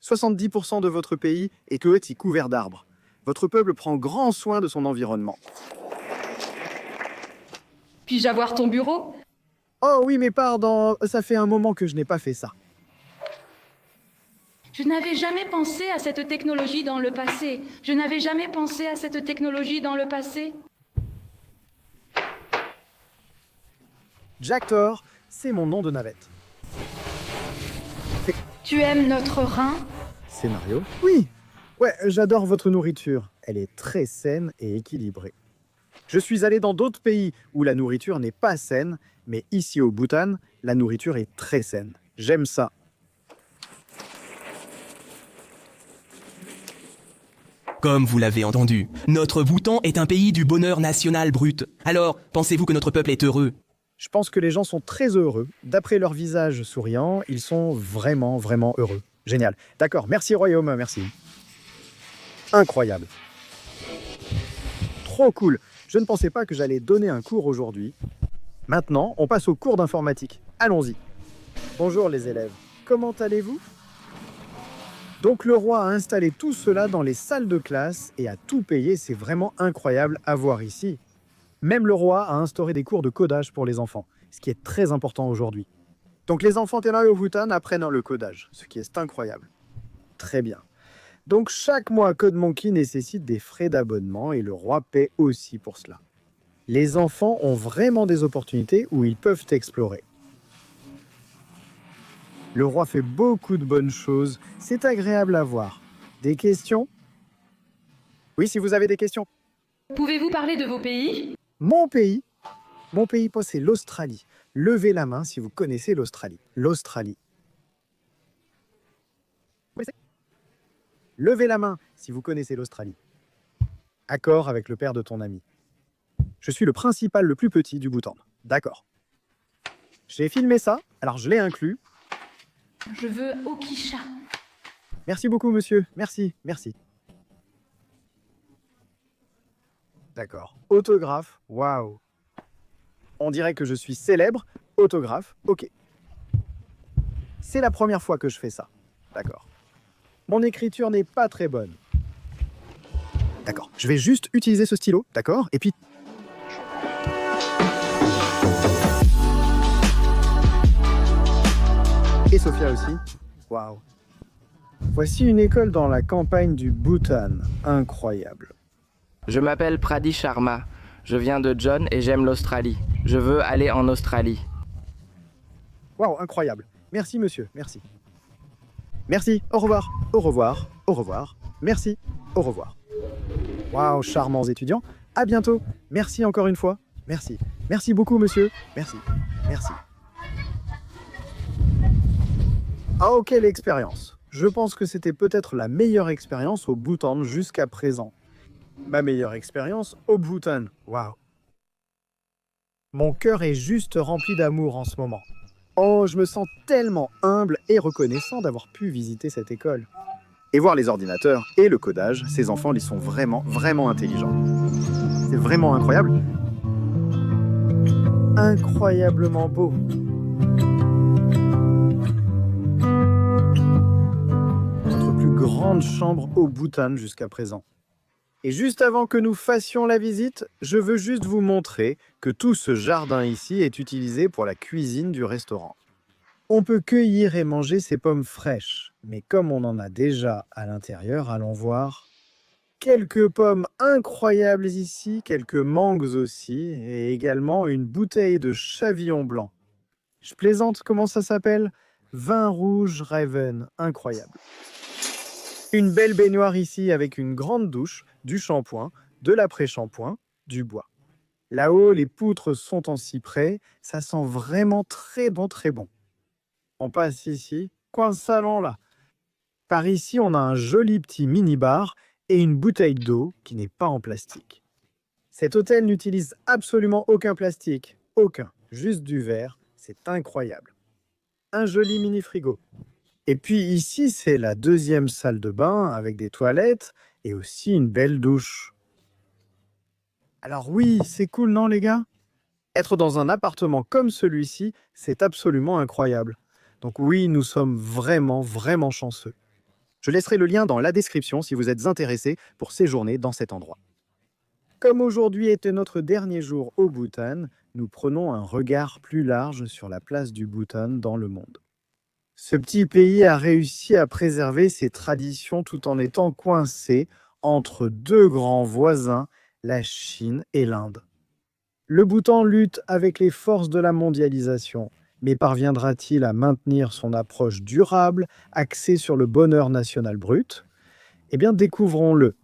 70% de votre pays est couvert d'arbres. Votre peuple prend grand soin de son environnement. Puis-je avoir ton bureau? Oh oui, mais pardon, ça fait un moment que je n'ai pas fait ça. Je n'avais jamais pensé à cette technologie dans le passé. Je n'avais jamais pensé à cette technologie dans le passé. Jack Thor, c'est mon nom de navette. Tu aimes notre Rhin? Scénario? Oui. Ouais, j'adore votre nourriture. Elle est très saine et équilibrée. Je suis allé dans d'autres pays où la nourriture n'est pas saine, mais ici au Bhoutan, la nourriture est très saine. J'aime ça. Comme vous l'avez entendu, notre Bhoutan est un pays du bonheur national brut. Alors, pensez-vous que notre peuple est heureux? Je pense que les gens sont très heureux. D'après leur visage souriant, ils sont vraiment, vraiment heureux. Génial. D'accord, merci Royaume, merci. Incroyable. Trop cool. Je ne pensais pas que j'allais donner un cours aujourd'hui. Maintenant, on passe au cours d'informatique. Allons-y. Bonjour les élèves. Comment allez-vous? Donc le roi a installé tout cela dans les salles de classe et a tout payé. C'est vraiment incroyable à voir ici. Même le roi a instauré des cours de codage pour les enfants, ce qui est très important aujourd'hui. Donc les enfants Tenoy au Bhoutan apprennent le codage, ce qui est incroyable. Très bien. Donc chaque mois, CodeMonkey nécessite des frais d'abonnement et le roi paie aussi pour cela. Les enfants ont vraiment des opportunités où ils peuvent explorer. Le roi fait beaucoup de bonnes choses, c'est agréable à voir. Des questions? Oui, si vous avez des questions. Pouvez-vous parler de vos pays? Mon pays, c'est l'Australie. Levez la main si vous connaissez l'Australie. L'Australie. Levez la main si vous connaissez l'Australie. Accord avec le père de ton ami. Je suis le principal le plus petit du Bhoutan. D'accord. J'ai filmé ça, alors je l'ai inclus. Je veux Okisha. Merci beaucoup, monsieur. Merci, merci. D'accord. Autographe, waouh. On dirait que je suis célèbre. Autographe, ok. C'est la première fois que je fais ça. D'accord. Mon écriture n'est pas très bonne. D'accord. Je vais juste utiliser ce stylo, d'accord? Et puis... Et Sophia aussi. Waouh. Voici une école dans la campagne du Bhoutan. Incroyable. Je m'appelle Pradi Sharma. Je viens de John et j'aime l'Australie. Je veux aller en Australie. Waouh, incroyable. Merci, monsieur. Merci. Merci. Au revoir. Au revoir. Au revoir. Merci. Au revoir. Waouh, charmants étudiants. À bientôt. Merci encore une fois. Merci. Merci beaucoup, monsieur. Merci. Merci. Oh, quelle expérience. Je pense que c'était peut-être la meilleure expérience au Bhoutan jusqu'à présent. Ma meilleure expérience au Bhoutan. Waouh. Mon cœur est juste rempli d'amour en ce moment. Oh, je me sens tellement humble et reconnaissant d'avoir pu visiter cette école. Et voir les ordinateurs et le codage, ces enfants, ils sont vraiment, vraiment intelligents. C'est vraiment incroyable. Incroyablement beau. Notre plus grande chambre au Bhoutan jusqu'à présent. Et juste avant que nous fassions la visite, je veux juste vous montrer que tout ce jardin ici est utilisé pour la cuisine du restaurant. On peut cueillir et manger ces pommes fraîches, mais comme on en a déjà à l'intérieur, allons voir. Quelques pommes incroyables ici, quelques mangues aussi, et également une bouteille de chavillon blanc. Je plaisante, comment ça s'appelle? Vin rouge Raven, incroyable. Une belle baignoire ici avec une grande douche, du shampoing, de l'après-shampoing, du bois. Là-haut, les poutres sont en cyprès, ça sent vraiment très bon, très bon. On passe ici, coin salon là. Par ici, on a un joli petit mini-bar et une bouteille d'eau qui n'est pas en plastique. Cet hôtel n'utilise absolument aucun plastique, aucun, juste du verre, c'est incroyable. Un joli mini-frigo. Et puis ici, c'est la deuxième salle de bain avec des toilettes et aussi une belle douche. Alors oui, c'est cool, non les gars? Être dans un appartement comme celui-ci, c'est absolument incroyable. Donc oui, nous sommes vraiment, vraiment chanceux. Je laisserai le lien dans la description si vous êtes intéressés pour séjourner dans cet endroit. Comme aujourd'hui était notre dernier jour au Bhoutan, nous prenons un regard plus large sur la place du Bhoutan dans le monde. Ce petit pays a réussi à préserver ses traditions tout en étant coincé entre deux grands voisins, la Chine et l'Inde. Le Bhoutan lutte avec les forces de la mondialisation, mais parviendra-t-il à maintenir son approche durable, axée sur le bonheur national brut? Eh bien, découvrons-le.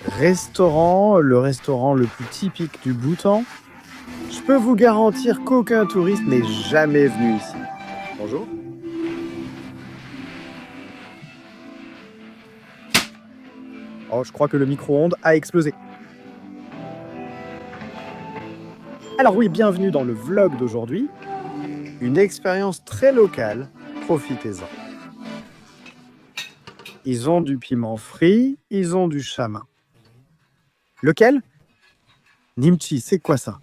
Restaurant, le restaurant le plus typique du Bhoutan. Je peux vous garantir qu'aucun touriste n'est jamais venu ici. Bonjour. Oh, je crois que le micro-ondes a explosé. Alors oui, bienvenue dans le vlog d'aujourd'hui. Une expérience très locale, profitez-en. Ils ont du piment frit, ils ont du chamin. Lequel? Nimchi, c'est quoi ça?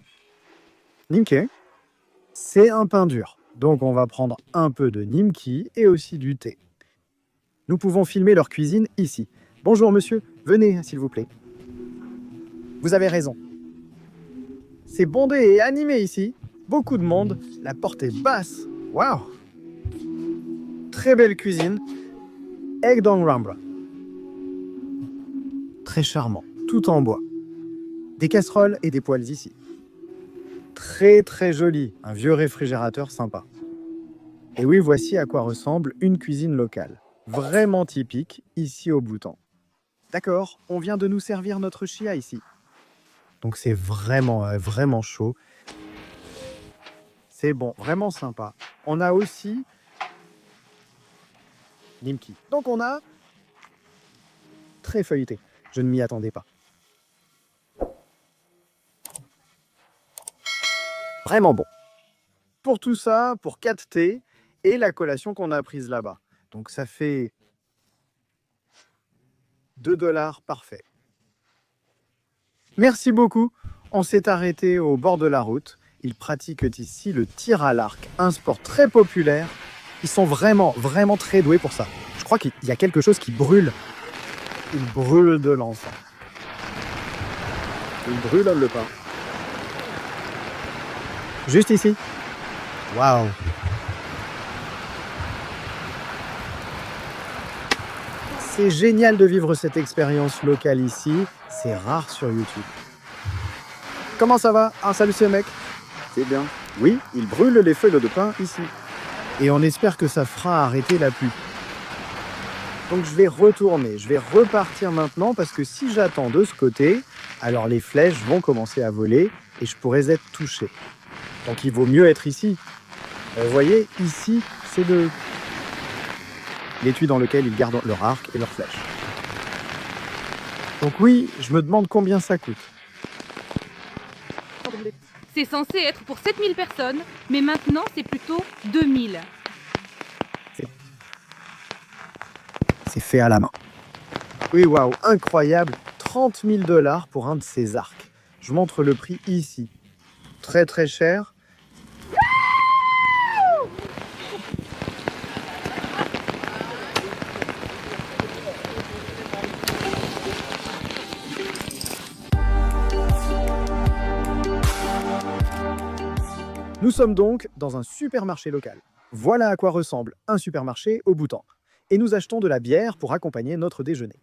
Nimke, c'est un pain dur. Donc on va prendre un peu de nimki et aussi du thé. Nous pouvons filmer leur cuisine ici. Bonjour monsieur, venez s'il vous plaît. Vous avez raison. C'est bondé et animé ici. Beaucoup de monde. La porte est basse. Waouh! Très belle cuisine. Egg dong rambra. Très charmant. Tout en bois. Des casseroles et des poêles ici. Très très joli, un vieux réfrigérateur sympa. Et oui, voici à quoi ressemble une cuisine locale, vraiment typique ici au Bhoutan. D'accord, on vient de nous servir notre chia ici. Donc c'est vraiment, vraiment chaud. C'est bon, vraiment sympa. On a aussi nimki. Donc on a très feuilleté. Je ne m'y attendais pas. Vraiment bon. Pour tout ça, pour 4 thés et la collation qu'on a prise là-bas. Donc ça fait $2 parfait. Merci beaucoup. On s'est arrêté au bord de la route. Ils pratiquent ici le tir à l'arc, un sport très populaire. Ils sont vraiment, vraiment très doués pour ça. Je crois qu'il y a quelque chose qui brûle. Il brûle de l'encens. Il brûle le pain. Juste ici. Waouh. C'est génial de vivre cette expérience locale ici. C'est rare sur YouTube. Comment ça va? Ah, salut ce mec. C'est bien. Oui, il brûle les feuilles de pin ici. Et on espère que ça fera arrêter la pluie. Donc je vais retourner. Je vais repartir maintenant parce que si j'attends de ce côté, alors les flèches vont commencer à voler et je pourrais être touché. Donc il vaut mieux être ici. Vous voyez, ici, c'est l'étui dans lequel ils gardent leur arc et leurs flèches. Donc oui, je me demande combien ça coûte. C'est censé être pour 7000 personnes, mais maintenant c'est plutôt 2000. C'est fait à la main. Oui, waouh, incroyable. 30 000 $ pour un de ces arcs. Je montre le prix ici. Très très cher. Nous sommes donc dans un supermarché local. Voilà à quoi ressemble un supermarché au Bhoutan. Et nous achetons de la bière pour accompagner notre déjeuner.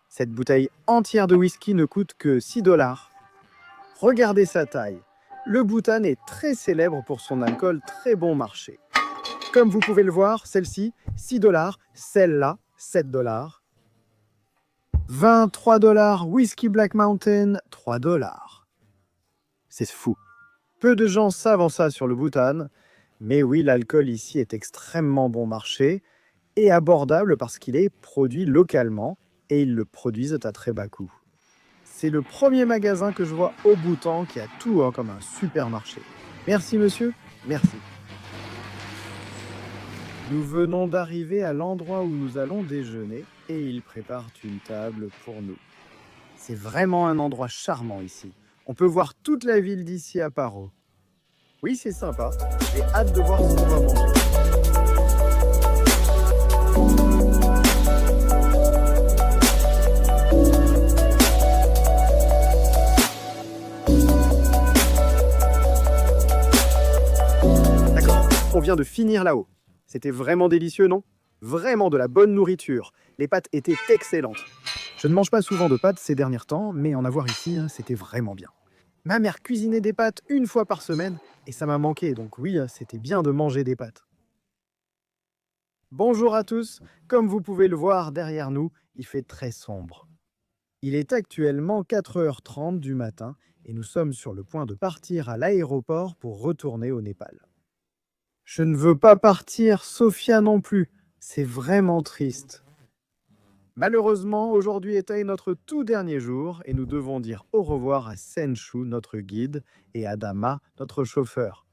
Cette bouteille entière de whisky ne coûte que 6 $. Regardez sa taille. Le Bhoutan est très célèbre pour son alcool très bon marché. Comme vous pouvez le voir, celle-ci, 6 $, celle-là, 7 $. 23 $, Whisky Black Mountain, 3 $. C'est fou. Peu de gens savent ça sur le Bhoutan, mais oui, l'alcool ici est extrêmement bon marché et abordable parce qu'il est produit localement et ils le produisent à très bas coût. C'est le premier magasin que je vois au Bhoutan qui a tout comme un supermarché. Merci monsieur, merci. Nous venons d'arriver à l'endroit où nous allons déjeuner et ils préparent une table pour nous. C'est vraiment un endroit charmant ici. On peut voir toute la ville d'ici à Paro. Oui, c'est sympa. J'ai hâte de voir ce qu'on va manger. D'accord, on vient de finir là-haut. C'était vraiment délicieux, non? Vraiment de la bonne nourriture. Les pâtes étaient excellentes. Je ne mange pas souvent de pâtes ces derniers temps, mais en avoir ici, c'était vraiment bien. Ma mère cuisinait des pâtes une fois par semaine et ça m'a manqué, donc oui, c'était bien de manger des pâtes. Bonjour à tous, comme vous pouvez le voir derrière nous, il fait très sombre. Il est actuellement 4h30 du matin et nous sommes sur le point de partir à l'aéroport pour retourner au Népal. Je ne veux pas partir, Sophia non plus, c'est vraiment triste. Malheureusement, aujourd'hui était notre tout dernier jour et nous devons dire au revoir à Senshu, notre guide, et à Dama, notre chauffeur.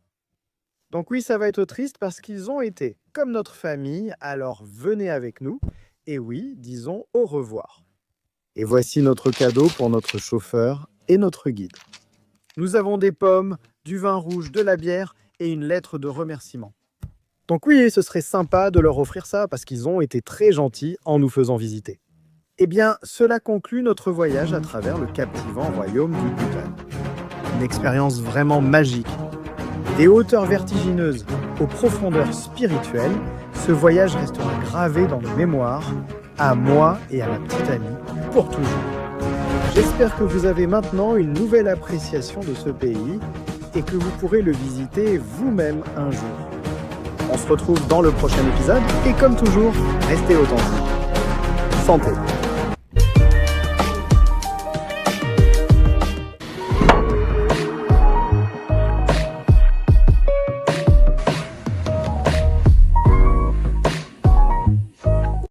Donc oui, ça va être triste parce qu'ils ont été comme notre famille, alors venez avec nous et oui, disons au revoir. Et voici notre cadeau pour notre chauffeur et notre guide. Nous avons des pommes, du vin rouge, de la bière et une lettre de remerciement. Donc oui, ce serait sympa de leur offrir ça parce qu'ils ont été très gentils en nous faisant visiter. Eh bien, cela conclut notre voyage à travers le captivant royaume du Bhoutan. Une expérience vraiment magique. Des hauteurs vertigineuses aux profondeurs spirituelles, ce voyage restera gravé dans nos mémoires, à moi et à ma petite amie, pour toujours. J'espère que vous avez maintenant une nouvelle appréciation de ce pays et que vous pourrez le visiter vous-même un jour. On se retrouve dans le prochain épisode et comme toujours, restez authentiques. Santé!